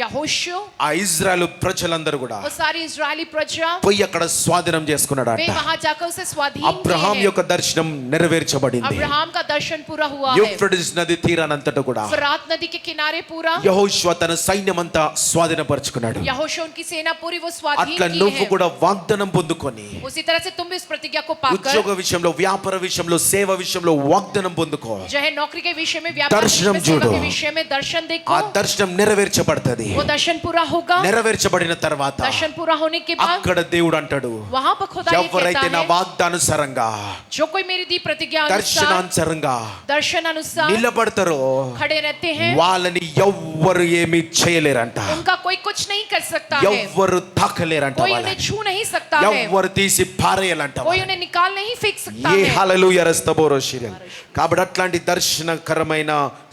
यहोशू ఆ ఇజ్రాయెల్ ప్రజలందరూ కూడా वो सारी इजरायली प्रजा పోయి అక్కడ స్వాధీనం చేసుకున్నాడట. वे वहां जाकर उसे स्वाधीन అబ్రహాం किए हैं। యొక్క దర్శనం నెరవేర్చబడింది. अब्राहम का दर्शन पूरा हुआ है। యూఫ్రటీస్ నది తీరానంతట కూడా फरात नदी के किनारे पूरा యెహోషువ తన సైన్యమంతా స్వాధీనపరుచుకున్నాడు. यहोशू उनकी सेना पूरी वो स्वाधीन అట్లా की నువ్వు है। కూడా వాగ్దానం పొందుకొని उसी तरह से तुम भी इस प्रतिज्ञा को पाकर ఉద్యోగ విషయంలో, వ్యాపార విషయంలో, సేవ విషయంలో వాగ్దానం పొందుకో. जो है नौकरी के विषय में, व्यापार के दर्शनम विषय में, सेवा చూడు. के विषय में दर्शन ఆ देखो। దర్శనం నెరవేర్చబడుతుంది. वो दर्शन पूरा होगा। నెరవేర్చబడిన తర్వాత दर्शन पूरा होने के बाद అక్కడ దేవుడు అంటాడు, वहां पर खुदा ये ఎవరైతే నా कहता है, వాగ్దానుసారంగా, जो कोई मेरी दी प्रतिज्ञा अनुसार, దర్శనానుసారంగా दर्शन अनुसार నిలబడతారో खड़े रहते हैं, వాళ్ళని ఎవ్వరు ఏమీ చేయలేరంట. उनका कोई कुछ नहीं कर सकता है, ఎవ్వరు తాకలేరంట. कोई వాళ్ళని उन्हें छू नहीं सकता है, ఎవ్వరు తీసి పారేయాలంట. कोई उन्हें निकाल नहीं फेंक सकता ఏ है। హల్లెలూయా రస్తబోరో శిరల్. కాబట్టి అట్లాంటి దర్శనకరమైన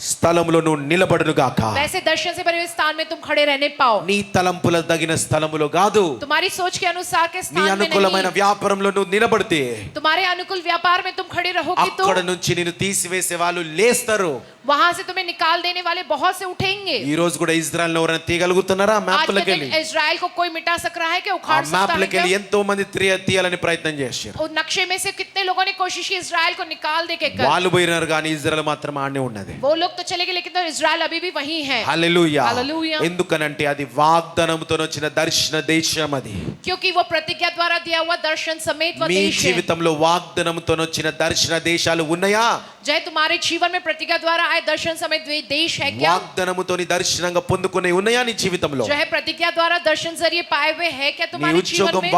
స్థలములో నువ్వు నిలబడును గాక. वैसे दर्शन से भरे हुए स्थान में तुम खड़े रहने पाओ। నీ తలంపుల తగిన స్థలములో కాదు, तुम्हारी सोच के अनुसार के నీ स्थान में అనుకూలమైన नहीं। వ్యాపారంలో నువ్వు నిలబడితే तुम्हारे अनुकूल व्यापार में तुम खड़े रहोगे तो అక్కడ నుంచి నిన్ను తీసివేసే వాళ్ళు లేస్తారు. वहां से तुम्हें निकाल देने वाले बहुत से उठेंगे। ఈ రోజు కూడా ఇజ్రాయెల్ ఎవరైనా తీయగలుగుతున్నారా? आज మ్యాప్లకి के వెళ్ళి दिन इजराइल को कोई मिटा सक रहा है कि ఆ उखाड़ सकता है మ్యాప్లకి వెళ్ళి क्या? ఎంతో మంది తీయాలని ప్రయత్నం చేశారు. उस नक्शे में से कितने लोगों ने कोशिश की इजराइल को निकाल दे के कर। వాళ్ళు పోయినారు కానీ ఇజ్రాయెల్ మాత్రం ఆడనే ఉన్నది. वो लोग तो चले गए लेकिन तो इजराइल अभी भी वही है। హల్లెలూయా. హల్లెలూయా. ఎందుకనంటే అది వాగ్దానంతో వచ్చిన దర్శన దేశం. అది क्योंकि वो प्रतिज्ञा द्वारा दिया हुआ दर्शन समेत वो మీ देश है। జీవితంలో వాగ్దానంతో వచ్చిన దర్శన దేశాలు ఉన్నాయా? जय तुम्हारे जीवन में प्रतिज्ञा द्वारा आए दर्शन समेत वे देश है क्या? వాగ్దానముతోని దర్శనంగా పొందుకునే ఉన్నాయా నీ జీవితంలో? जो है प्रतिज्ञा द्वारा दर्शन जरिए पाए हुए है क्या నీ तुम्हारे जीवन ఉద్యోగం में?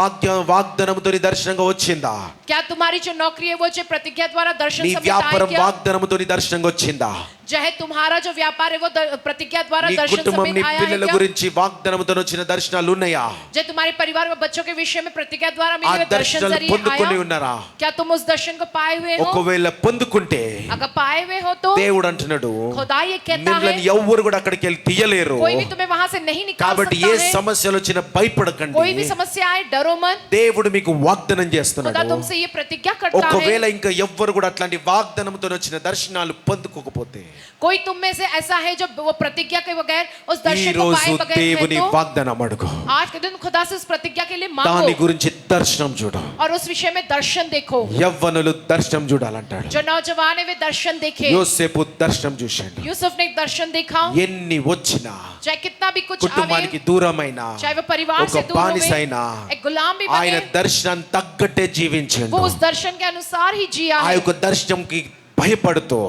వాగ్దానముతోని దర్శనంగా వచ్చిందా? क्या तुम्हारी जो नौकरी है वो जो प्रतिज्ञा द्वारा दर्शन నీ समेत आए వ్యాపారం क्या? వాగ్దానముతోని దర్శనంగా వచ్చిందా? जो है तुम्हारा जो व्यापार है वो प्रतिज्ञा द्वारा నీ दर्शन కుటుంబం, నీ समेत आया है పిల్లల क्या? గురించి వాగ్దానముతో వచ్చిన దర్శనాలు ఉన్నాయా? जो तुम्हारे परिवार में बच्चों के विषय में प्रतिज्ञा द्वारा ఆ मिले हुए दर्शन దర్శనాలు जरिए పొందుకొని आया? ఉన్నారా? क्या तुम उस दर्शन को पाए हुए हो? ఒకవేళ పొందుకుంటే अगर पाए हुए हो तो దేవుడు అంటున్నాడు, खुदा ये कहता మిమ్మల్ని है ఎవ్వరు కూడా అక్కడికి వెళ్ళి తీయలేరు. कोई भी तुम्हें वहां से नहीं निकाल కాబట్టి सकता ఏ है। సమస్యలు వచ్చినా భయపడకండి. कोई भी समस्या आए डरो मत। దేవుడు మీకు వాగ్దానం खुदा చేస్తున్నాడు. तुमसे ये प्रतिज्ञा करता ఒకవేళ है। ఇంకా ఎవ్వరు కూడా అట్లాంటి వాగ్దానంతో వచ్చిన దర్శనాలు పొందుకోకపోతే कोई तुम में से ऐसा है जो वो प्रतिज्ञा के बगैर उस ఈ दर्शन को రోజు पाए बगैर है దేవుని तो వాగ్దానం అడుగు, आज के दिन खुदा से उस प्रतिज्ञा के लिए దాని मांगो గురించి దర్శనం చూడు. और उस विषय में दर्शन देखो। యవ్వనులు దర్శనం చూడాలంటాడు. जो नौजवान है वे दर्शन देखे। యోసేపు దర్శనం చూశాడు. यूसुफ ने एक दर्शन देखा। ఎన్ని వచ్చినా, चाहे कितना भी कुछ కుటుంబానికి आवे, దూరమైన, चाहे वो परिवार ఒక से दूर బానిసైనా, हो, एक गुलाम भी ఆయన बने, దర్శనాన్ని తగ్గట్టే జీవించాడు. वो उस दर्शन के अनुसार ही जिया ఆ है। యొక్క దర్శనంకి భయపడుతూ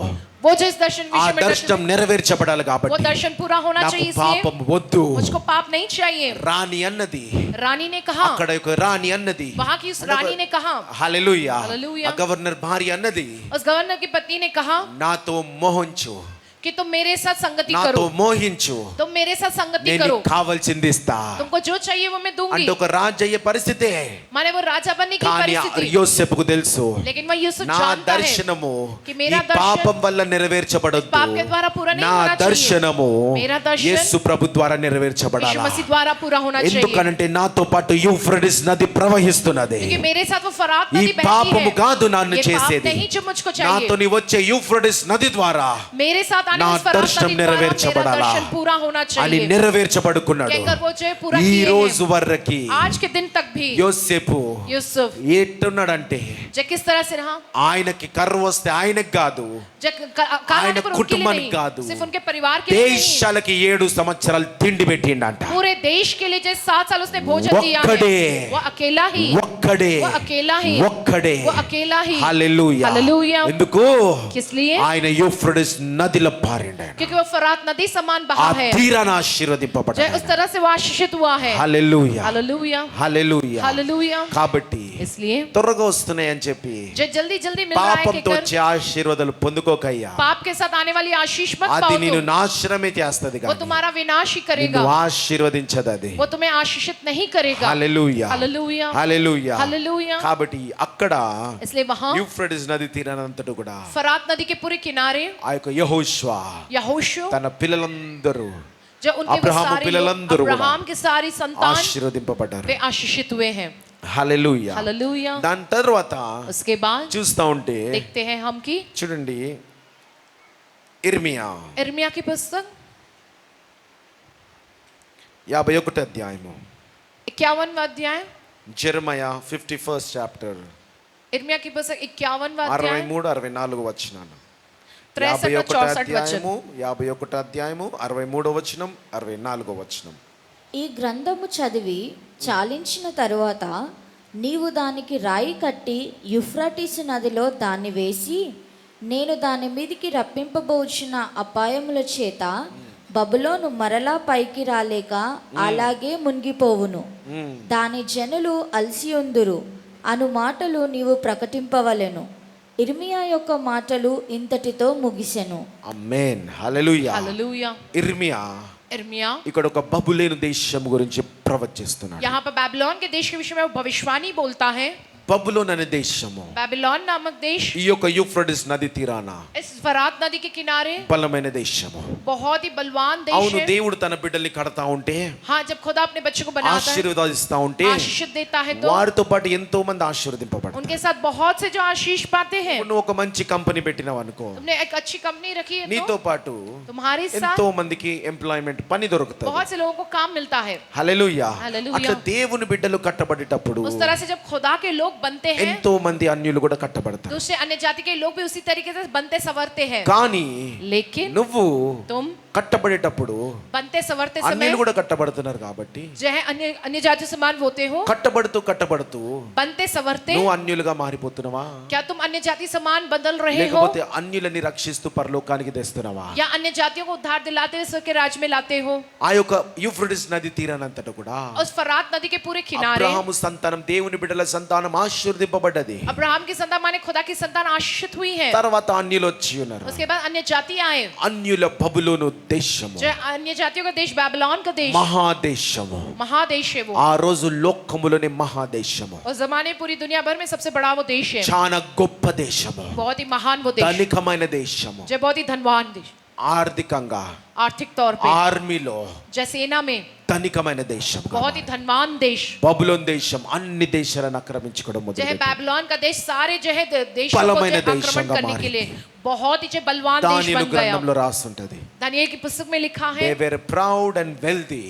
वो जो इस दर्शन ఆ विषय में దర్శనం నెరవేర్చబడాలి वो కాబట్టి दर्शन पूरा होना నాకు चाहिए, పాపం इसलिए వద్దు. मुझको पाप नहीं चाहिए। రాణి అన్నది, रानी ने कहा, అక్కడ ఒక రాణి అన్నది, वहां की उस रानी ने कहा, హల్లెలూయా, హల్లెలూయా. ఆ గవర్నర్ భార్య అన్నది, उस गवर्नर की पत्नी ने कहा నాతో మోహించు, कि तुम मेरे साथ संगति నాతో करो, మోహించు, तुम मेरे साथ संगति నేను करो, నీకు కావాల్సింది ఇస్తా. तुमको जो चाहिए वो मैं दूंगी। అంటే ఒక రాజు అయ్యే పరిస్థితే, माने वो राजा बनने की కానీ परिस्थिति, యోసేపుకు తెలుసు लेकिन वह यूसुफ నా जानता है దర్శనము कि ఈ मेरा दर्शन పాపం వల్ల నెరవేర్చబడదు, पाप के द्वारा पूरा नहीं నా होना चाहिए। దర్శనము मेरा दर्शन యేసు ప్రభు ద్వారా यीशु నెరవేర్చబడాలి. मसीह द्वारा पूरा होना चाहिए, ఎందుకనంటే నాతో పాటు యూఫ్రటీస్ నది ప్రవహిస్తున్నది. क्योंकि मेरे साथ वो फरात ఈ नदी बहती పాపము है। కాదు నన్ను ये पाप చేసేది, नहीं जो मुझको నాతో चाहिए, నీ వచ్చే యూఫ్రటీస్ నది ద్వారా मेरे साथ आने నా उस फरात దర్శనం नदी द्वारा मेरा నెరవేర్చబడాలా दर्शन पूरा होना అని चाहिए। నెరవేర్చబడుకున్నాడు. कहकर वो जो है पूरा ఈ किए రోజు हैं। వరకి आज के दिन तक भी యోసేపు यूसुफ ఎట్టున్నాడంటే, जो किस तरह से रहा, ఆయనకి కర్ర వస్తే ఆయనకు కాదు, जो काल ఆయన आने पर उनके लिए కుటుంబానికి नहीं, కాదు, सिर्फ उनके परिवार के लिए नहीं, దేశాలకి 7 సంవత్సరాలు తిండి పెట్టిండంట. पूरे देश के लिए जो 7 साल उसने भोजन दिया ఒక్కడే, है, वो अकेला ही, ఒక్కడే, वो अकेला ही, ఒక్కడే. वो अकेला ही। హల్లెలూయా. హల్లెలూయా. ఎందుకు? किस लिए? ఆయన యూఫ్రటీస్ నదిలో పారిండు. क्योंकि वो फरात नदी समान ఆ बहा है, తీరాన जो ఆశీర్వదింపబడ్డాడు. उस तरह से वो आशीषित हुआ है। హల్లెలూయా, हालेलुया, హల్లెలూయా. हालेलुया। కాబట్టి इसलिए త్వరగా వస్తున్నాయి అని చెప్పి जो जल्दी जल्दी मिल रहा है పాపంతో कहकर వచ్చే ఆశీర్వాదాలు పొందుకోకయ్యా. पाप के साथ आने वाली आशीष मत అది पाओ నిన్ను तुम, నాశనమే చేస్తది वो కానీ तुम्हारा विनाश ही నిన్ను करेगा, ఆశీర్వదించదు అది. वो तुम्हें आशीषित नहीं करेगा। హల్లెలూయా, हालेलुया, హల్లెలూయా. हालेलुया। కాబట్టి అక్కడ इसलिए वहां యూఫ్రటీస్ నది తీరానంతటా కూడా फरात नदी के पूरे किनारे ఆ యొక్క యెహోషువ यहोशू తన పిల్లలందరూ, जो उनके वो अब्राहम सारे लोग, पिల్లలందరూ కూడా अब्राहम के सारी संतान ఆశీర్వదింపబడ్డారు. वे आशीषित हुए हैं। హల్లెలూయా. हालेलुया। దాని తర్వాత उसके बाद చూస్తా ఉంటే देखते हैं हम कि చూడండి, ఇర్మియా इर्मिया की पुस्तक 51 అధ్యాయము, 51वां अध्याय, జెరమయా 51st చాప్టర్ इर्मिया की पुस्तक 51वां अध्याय, 63 64 వచనాలు. 63 51 64 అధ్యాయము 51 అధ్యాయము 63 వచనం 64 వచనం. ఈ గ్రంథము చదివి చాలించిన తరువాత నీవు దానికి రాయి కట్టి యుఫ్రటీసు నదిలో దాన్ని వేసి, నేను దాని మీదికి రప్పింపబోచిన అపాయముల చేత బబులోను మరలా పైకి రాలేక అలాగే మునిగిపోవును, దాని జనులు అలసియుందురు అను మాటలు నీవు ప్రకటింపవలెను. ఇర్మియా యొక్క మాటలు ఇంతటితో ముగిసెను. ఆమేన్, హల్లెలూయా. हालेलुया। ఇర్మియా इर्मिया ఇక్కడ ఒక బబులేను దేశం గురించి ప్రవచిస్తున్నాడు. यहाँ पर बेबीलोन के देश के विषय में वो भविष्यवाणी बोलता है। బబులోన్ అనే దేశము बेबीलोन नामक देश ఈ యొక్క యూఫ్రటీస్ నది తీరాన इस फरात नदी के किनारे బలమైన దేశము. बहुत ही बलवान देश అవును, है। దేవుడు తన బిడ్డల్ని కడతా ఉంటే, हाँ, जब खुदा अपने बच्चों को बनाता है, ఆశీర్వదిస్తా ఉంటే, आशीष देता है तो వారితో పాటు ఎంతో మంది ఆశీర్వదింపబడతారు. उनके साथ बहुत से जो आशीष पाते हैं। నువ్వు ఒక మంచి కంపెనీ పెట్టినావు అనుకో, तुमने एक अच्छी कंपनी रखी है నీతో तो పాటు तुम्हारे साथ ఎంతో మందికి ఎంప్లాయ్మెంట్ పని దొరుకుతుంది. बहुत से लोगों को काम मिलता है। హల్లెలూయా. హల్లెలూయా. అట్లా దేవుని బిడ్డలు కట్టబడేటప్పుడు उस तरह से जब खुदा के लोग बनते हैं, ఎంతో మంది అన్యులు కూడా కట్టబడతారు. दूसरे अन्य जाति के लोग भी उसी तरीके से बनते संवरते हैं। కానీ लेकिन నువ్వు तुम కట్టబడేటప్పుడు बनते संवरते समय అన్యులు కూడా కట్టబడుతున్నారు కాబట్టి, जो है अन्य अन्य जाति समान होते हो, కట్టబడుతూ बनते संवरते, నువ్వు అన్యులుగా మారిపోతున్నావా, क्या तुम अन्य जाति समान बदल रहे हो, లేకపోతే అన్యులని రక్షిస్తూ పరలోకానికి తెస్తున్నావా? या अन्य जातियों को उद्धार दिलाते हुए स्वर्ग के राज में लाते हो? ఆ యొక్క యూఫ్రటీస్ నది తీరానంతటా కూడా उस फरात नदी के पूरे किनारे అబ్రహాము సంతానం, దేవుని బిడ్డల సంతానం ఆశీర్వదింపబడ్డది. अब्राहम की संतान माने खुदा की संतान आशीषित हुई है। తర్వాత అన్యులు వచ్చి ఉన్నారు. उसके बाद अन्य जाति आए, అన్యుల బబులోను దేశము, जो अन्य जातियों का देश बेबीलोन का देश, మహాదేశము. महादेश है वो। ఆ రోజు లోకములోని మహాదేశము, उस जमाने पूरी दुनिया भर में सबसे बड़ा वो देश है, చాలా గొప్ప దేశము, बहुत ही महान वो देश, ధనికమైన దేశము. जो बहुत ही धनवान देश। ఆర్థికంగా आर्थिक तौर पे, ఆర్మీలో जय सेना में ధనికమైన దేశం बहुत ही धनवान देश, బబులోన్ దేశం అన్ని దేశాలను ఆక్రమించుకోవడం जो है మొదలుపెట్టింది. बेबीलोन का देश सारे जो है देशों को जो బలమైన है आक्रमण దేశంగా करने के మారింది. लिए बहुत ही जो बलवान देश దానియేలు बन गया। గ్రంథంలో రాస్తుంటది, दानियेल की पुस्तक में लिखा దే है వేర్ ప్రౌడ్ అండ్ వెల్తీ.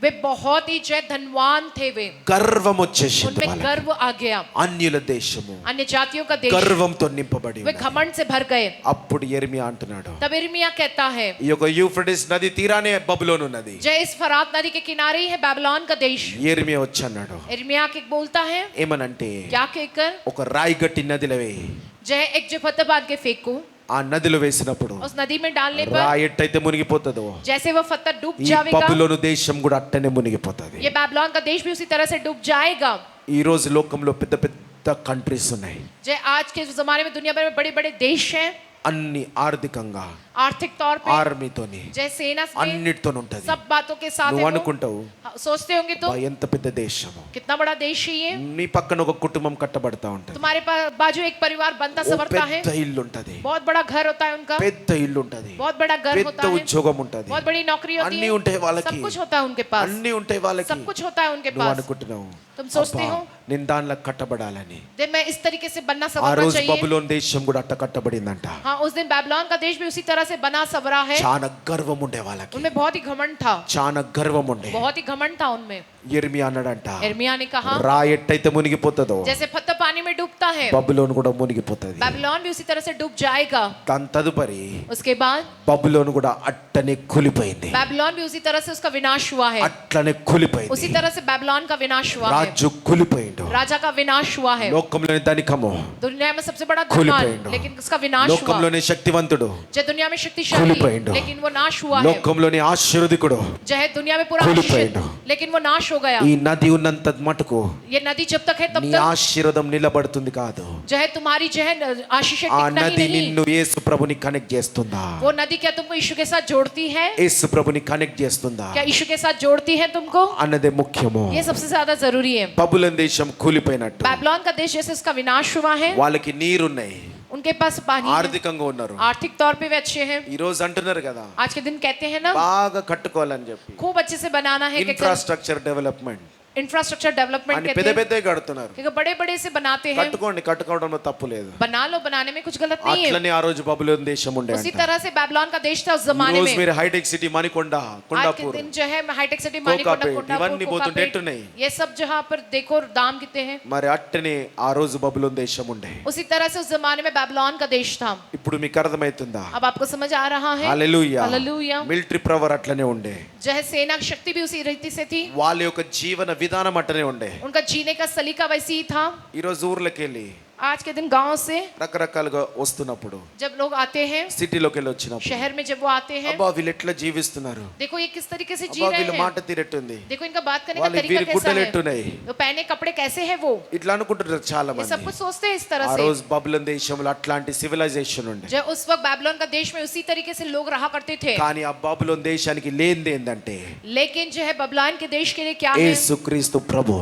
वे बहुत ही जो है धनवान थे, वे గర్వం వచ్చేసింది उनमें వాళ్ళకి. गर्व आ गया, అన్యుల దేశము अन्य जातियों का देश గర్వంతో నింపబడి वे ఉన్నది. घमंड से भर गए। అప్పుడు యెరెమియా అంటున్నాడు, तब यिर्मयाह कहता है, ఈ యొక్క యూఫ్రటీస్ నది తీరానే బబులోన్ ఉన్నది. जय इस फरात नदी के किनारे ही है बेबीलोन का देश। యెరెమియా వచ్చి అన్నాడు, यिर्मयाह के बोलता है ఏమనంటే क्या कहकर, ఒక రాయి గట్టి నదిలో వేయి. जय एक जो पत्थर बांध के फेंको, ఆ నదిలో వేసినప్పుడు उस नदी में डालने पर రాయి ఎట్టయితే మునిగిపోతుందో जैसे वो पत्थर डूब ఈ जाएगा, బబులోను దేశం కూడా అట్టనే మునిగిపోతుంది. ये बेबीलोन का देश भी उसी तरह से डूब जाएगा। ఈ రోజు లోకంలో పెద్ద పెద్ద కంట్రీస్ ఉన్నాయి, जय आज के जमाने में दुनिया भर में बड़े बड़े देश हैं, అన్ని ఆర్థికంగా आर्थिक तौर पे, ఆర్మీతోని जय सेना में అన్నిటితో ఉంటది. सब बातों के साथ है నువ్వు वो। అనుకుంటావు सोचते होंगे तो "బా, ఎంత పెద్ద దేశము, कितना बड़ा देश है ये। నీ పక్కన ఒక కుటుంబం కట్టబడతా ఉంటది, तुम्हारे बाजू एक परिवार बनता ఓ संवरता है, పెద్ద ఇల్లు ఉంటది, बहुत बड़ा घर होता है उनका, పెద్ద ఇల్లు ఉంటది, बहुत बड़ा घर పెద్ద होता है, ఉద్యోగం ఉంటది, बहुत बड़ी नौकरी होती అన్నీ है, ఉంటాయి వాళ్ళకి, सब कुछ होता है उनके पास, అన్నీ ఉంటాయి వాళ్ళకి. सब कुछ होता है उनके నువ్వు पास। అనుకుంటున్నావు तुम सोचते "అబ్బా, हो నేను దానిలో కట్టబడాలని. जब मैं इस तरीके से बनना ఆ संवरना రోజు चाहिए। బబులోన్ దేశం కూడా అట్ట కట్టబడిందంట. हाँ, उस दिन बेबीलोन का देश भी उसी तरह से बना संवरा है। చాలా గర్వం ఉండే వాళ్ళకి, उनमें बहुत ही घमंड था, చాలా గర్వం ఉండే. बहुत ही घमंड था उनमें। యెరెమియా అన్నాడంట, यिर्मयाह ने कहा రాయి ఎట్టయితే మునిగిపోతుందో जैसे पत्थर पानी में डूबता है, బబులోన్ కూడా మునిగిపోతుంది. बेबीलोन भी उसी तरह से डूब जाएगा। దాని తదుపరి उसके बाद బబులోన్ కూడా అట్టనే కూలిపోయింది, बेबीलोन भी उसी तरह से उसका विनाश हुआ है, అట్లనే కూలిపోయింది. उसी तरह से बेबीलोन का विनाश हुआ है, రాజు కూలిపోయిండు. राजा का विनाश हुआ है। లోకంలోని ధనికము, दुनिया में सबसे बड़ा కూలిపోయిండు. धनवान, लेकिन उसका विनाश हुआ। లోకంలోని శక్తివంతుడు, जय दुनिया में शक्तिशाली, కూలిపోయిండు. लेकिन वो नाश हुआ है। లోకంలోని ఆశీర్వదికుడు जय दुनिया में पूरा కూలిపోయిండు. आशीषित, लेकिन वो नाश हो गया। ఈ నది ఉన్నంత మటుకు ये नदी जब तक है तब నీ तक ఆశీర్వాదం నిలబడుతుంది కాదు. जो है तुम्हारी जो है आशीष ఆ टिकना ही నది नहीं। నిన్ను యేసు ప్రభుని కనెక్ట్ చేస్తుందా? वो नदी क्या तुमको यीशु के साथ जोड़ती है, యేసు ప్రభుని కనెక్ట్ చేస్తుందా क्या यीशु के साथ जोड़ती है तुमको, అన్నదే ముఖ్యము. ये सबसे ज्यादा जरूरी है। బబులోన్ దేశం కూలిపోయినట్టు बेबीलोन का देश जैसे उसका विनाश हुआ है, వాళ్ళకి నీరున్నాయి, उनके पास पानी है, ఆర్థికంగా ఉన్నారు. आर्थिक तौर पे वे अच्छे हैं। ఈ రోజు అంటున్నారు కదా आज के दिन कहते हैं ना బాగా కట్టుకోవాలని చెప్పి खूब अच्छे से बनाना है, ఇన్ఫ్రాస్ట్రక్చర్ డెవలప్మెంట్ इंफ्रास्ट्रक्चर डेवलपमेंट అని कहते పెద్ద हैं, పెద్ద కడుతున్నారు. क्योंकि बड़े बड़े से बनाते हैं। కట్టుకోండి, కట్టుకోవడంలో తప్పు లేదు. बना लो, बनाने में कुछ गलत नहीं है। అట్లనే ఆ రోజు బబులోన్ దేశం ఉండే उसी అంట. तरह से बेबीलोन का देश था उस ఈ जमाने రోజు में। మీరు హైటెక్ సిటీ మణికొండ, आज के కొండాపూర్, दिन जो है हाईटेक सिटी मानिकोंडा, कोकापेट, कोंडापुर, ఇవన్నీ పోతుంటే कोकापेट, ఎట్టున్నాయి? ये सब जहाँ पर देखो दाम कितने हैं। మరి అట్టనే ఆ రోజు బబులోన్ దేశం ఉండే. उसी तरह से उस जमाने में बेबीलोन का देश था। ఇప్పుడు మీకు అర్థమవుతుందా? अब आपको समझ आ रहा है? హల్లెలూయా. हालेलुया। మిలిటరీ పవర్ అట్లనే ఉండే, जो है सेना की शक्ति भी उसी रीति से थी, వాళ్ళ యొక్క జీవన విధానం అట్టనే ఉండే. उनका जीने का सलीका वैसी ही था। ఈ రోజు ఊర్లోకి వెళ్ళి आज के दिन गांव से రకరకాలుగా వస్తున్నప్పుడు, जब लोग आते हैं, సిటీలోకి వెళ్ళి వచ్చినప్పుడు, शहर में जब वो आते हैं, అబ్బా వీళ్ళు ఎట్లా జీవిస్తున్నారు, देखो ये किस तरीके से जी అబ్బా रहे వీళ్ళ हैं, మాట తీరెట్టుంది, देखो इनका बात करने का వాళ్ళ तरीका వీరి कैसा గుడ్డలు है, ఎట్టున్నాయి, वो पहने कपड़े कैसे हैं, वो ఇట్లా అనుకుంటున్నారు చాలా ये सब మంది. कुछ सोचते हैं इस तरह ఆ से। రోజు బబులోన్ దేశంలో అట్లాంటి సివిలైజేషన్ ఉండే. जो उस वक्त बेबीलोन का देश में उसी तरीके से लोग रहा करते थे, కానీ ఆ బబులోన్ దేశానికి లేనిది ఏంటంటే लेकिन जो है बेबीलोन के देश के लिए क्या है, యేసుక్రీస్తు ప్రభు.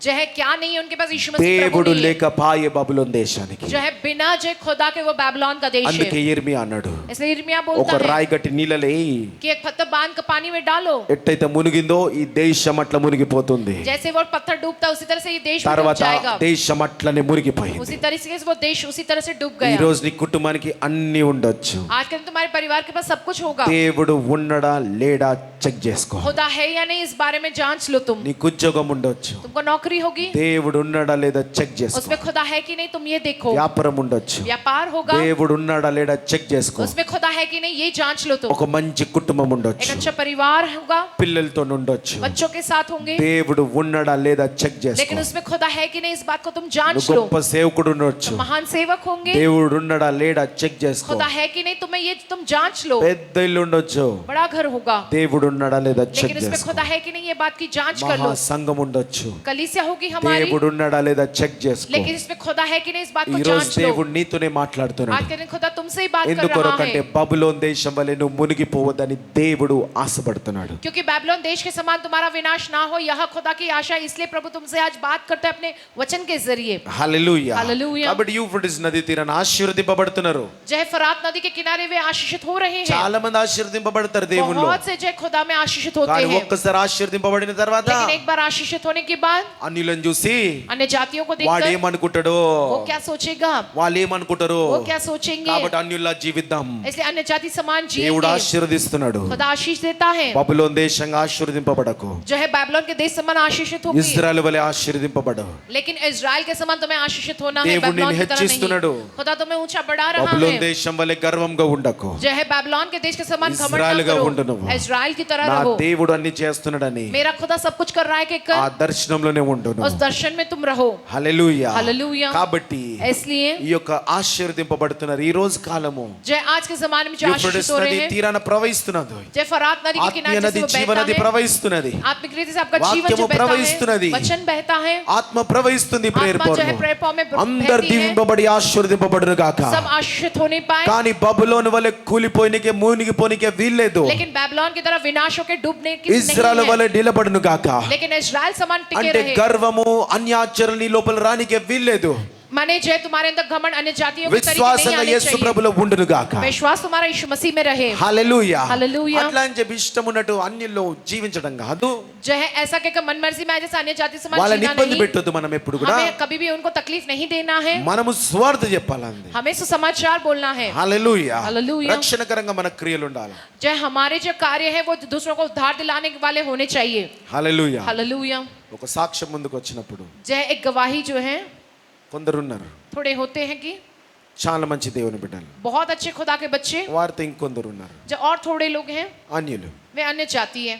जो है क्या नहीं है उनके पास, यीशु मसीह प्रभु దేవుడు नहीं है। లేక పాయే బబులోన్ దేశానికి. जो है बिना जो खुदा के वो बेबीलोन का देश అందుకే है। యెర్మియా అన్నాడు, इसलिए यिर्मयाह ఒక बोलता है రాయి గట్టి నీళ్ళలో వేయి, कि एक पत्थर बांध कर पानी में डालो, ఎట్టయితే మునిగిందో ఈ దేశం అట్లా మునిగిపోతుంది. जैसे वो पत्थर डूबता है उसी तरह से ये देश भी डूब తర్వాత जाएगा। దేశం అట్లనే మునిగిపోయింది. उसी तरीके से वो देश उसी तरह से डूब ఈ गया। రోజు నీ కుటుంబానికి అన్ని ఉండొచ్చు, आज के दिन तुम्हारे परिवार के पास सब कुछ होगा, దేవుడు ఉన్నడా లేడా చెక్ చేసుకో. खुदा है या नहीं इस बारे में जांच लो तुम। నీకు ఉద్యోగం ఉండొచ్చు, तुमको नौकरी होगी, దేవుడు ఉన్నాడా లేదా చెక్ చేసుకో. उसमें खुदा है कि नहीं तुम ये देखो। వ్యాపారం ఉండొచ్చు, व्यापार होगा, దేవుడు ఉన్నాడా లేదా చెక్ చేసుకో. उसमें खुदा है कि नहीं ये जांच लो तुम। ఒక మంచి కుటుంబం एक ఉండొచ్చు, अच्छा परिवार होगा, పిల్లలతో ఉండొచ్చు, बच्चों के साथ होंगे, దేవుడు ఉన్నాడా లేదా చెక్ చేసుకో. लेकिन उसमें खुदा है कि नहीं इस बात को तुम నువ్వు जांच लो। గొప్ప సేవకుడు ఉండొచ్చు, महान सेवक होंगे, దేవుడు ఉన్నాడా లేడా చెక్ చేసుకో. खुदा है कि नहीं तुम्हें ये तुम जांच लो। పెద్ద ఇల్లు ఉండొచ్చు, बड़ा घर होगा, దేవుడు ఉన్నాడా లేదా చెక్ लेकिन उसमें చేసుకో. खुदा है कि नहीं ये बात की जांच कर మహా लो। సంఘం ఉండొచ్చు, कलीसिया समस्या होगी हमारी, దేవుడు ఉన్నాడా లేదా చెక్ చేసుకో. लेकिन इसमें खुदा है कि नहीं इस बात ఈ को రోజు जांच लो। దేవుడు నీతోనే మాట్లాడుతున్నాడు. आज के दिन खुदा तुमसे ही बात कर रहा ఎందుకొరకంటే है, బబులోన్ దేశం వలె నువ్వు మునిగిపోవద్దని దేవుడు ఆశపడుతున్నాడు. क्योंकि बैबलोन देश के समान तुम्हारा विनाश ना हो, यह खुदा की आशा है। इसलिए प्रभु तुमसे आज बात करते हैं अपने वचन के जरिए। హల్లెలూయా. హల్లెలూయా. కాబట్టి యూఫ్రటీస్ నది తీరాన ఆశీర్వదింపబడుతున్నారు. जय फरात नदी के किनारे वे आशीषित हो रहे हैं। చాలా మంది ఆశీర్వదింపబడతారు దేవుళ్ళు. बहुत से जय खुदा में आशीषित होते కానీ हैं, ఒక్కసారి ఆశీర్వదింపబడిన తర్వాత लेकिन एक बार आशीषित होने के बाद అన్యులను చూసి अन्य जातियों को వాడు देखकर ఏమనుకుంటాడో, वो क्या सोचेगा, వాళ్ళు ఏమనుకుంటారో, वो क्या सोचेंगे। కాబట్టి అన్యుల్లా జీవిద్దాం. इसलिए अन्य जाति समान దేవుడు जिएंगे। ఆశీర్వదిస్తున్నాడు. खुदा आशीष देता है। బబులోన్ దేశంగా ఆశీర్వదింపబడకు, जो है बैबलोन के देश समान आशीषित होगी, ఇజ్రాయెల్ వలె ఆశీర్వదింపబడు. लेकिन इजराइल के समान तुम्हें आशीषित होना है, దేవుడు बैबलोन నిన్ను की तरह హెచ్చిస్తున్నాడు. नहीं। खुदा तुम्हें ऊंचा बढ़ा रहा బబులోన్ है। దేశం వలె గర్వంగా ఉండకు, जो है बैबलोन के देश के समान घमंड इजराइल ना గా करो, ఉండు నువ్వు. इजराइल की तरह నా रहो। దేవుడు అన్ని చేస్తున్నాడని मेरा खुदा सब कुछ कर रहा है कि ఆ कर, దర్శనంలోనే ఉండు उस నువ్వు. दर्शन में तुम रहो। హల్లెలూయా. हालेलुया। కాబట్టి इसलिए ఈ యొక్క ఆశీర్వదింపబడుతున్నారు ఈ రోజు కాలము. जय आज के जमाने में जो యూఫ్రటీస్ आशीषित हो నది रहे हैं, తీరాన ప్రవహిస్తున్నది. जय फरात नदी के ఆత్మీయ किनारे నది से वो జీవ बहता నది है, ప్రవహిస్తున్నది. आत्मिक रीति से आपका जीवन వాక్యము जो बहता ప్రవహిస్తున్నది. है, वचन बहता है, ఆత్మ ప్రవహిస్తుంది ప్రేయర్ आत्मा जो है పౌర్ణం. प्रेयर फॉर्म में అందరు बहती है, దీవింపబడి ఆశీర్వదింపబడును గాక. सब आशीषित होने पाए। కానీ బబులోను వలె కూలిపోయినకే మునిగిపోనికే వీల్లేదు. लेकिन बैबलोन की तरह विनाश होकर डूबने की ఇజ్రాయెల్ नहीं है, వలె నిలబడును గాక. लेकिन इजराइल समान टिके అంటే रहे। గర్వము అన్యాచరణ నీ లోపల రానికే వీల్లేదు. माने जय तुम्हारे अंदर घमंड अन्य जातियों की तरीके नहीं విశ్వాసంగా आने యేసు चाहिए। ప్రభులో ఉండును గాక. विश्वास तुम्हारा यीशु मसीह में रहे। హల్లెలూయా. హల్లెలూయా. అట్లా అని చెప్పి ఇష్టం ఉన్నట్టు అన్యుల్లో జీవించడం కాదు. जो है ऐसा कहकर मन मर्जी में जैसे अन्य जाति समान వాళ్ళని जीना ఇబ్బంది नहीं, పెట్టొద్దు మనం ఎప్పుడు కూడా. हमें कभी भी उनको तकलीफ नहीं देना है, మనము స్వార్థ చెప్పాలండి. हमें सुसमाचार बोलना है। హల్లెలూయా. హల్లెలూయా. రక్షణకరంగా మన క్రియలు ఉండాలి. जो हमारे जो कार्य है वो दूसरों को उद्धार दिलाने वाले होने चाहिए। హల్లెలూయా. हालेलुया। ఒక సాక్ష్యం ముందుకు వచ్చినప్పుడు जो एक गवाही जो है, కొందరు ఉన్నారు थोड़े होते हैं कि చాలా మంచి దేవుని బిడ్డలు, बहुत अच्छे खुदा के बच्चे, వారితో ఇంకొందరు ఉన్నారు जो और थोड़े लोग हैं అన్యులు. वे अन्य जाति है।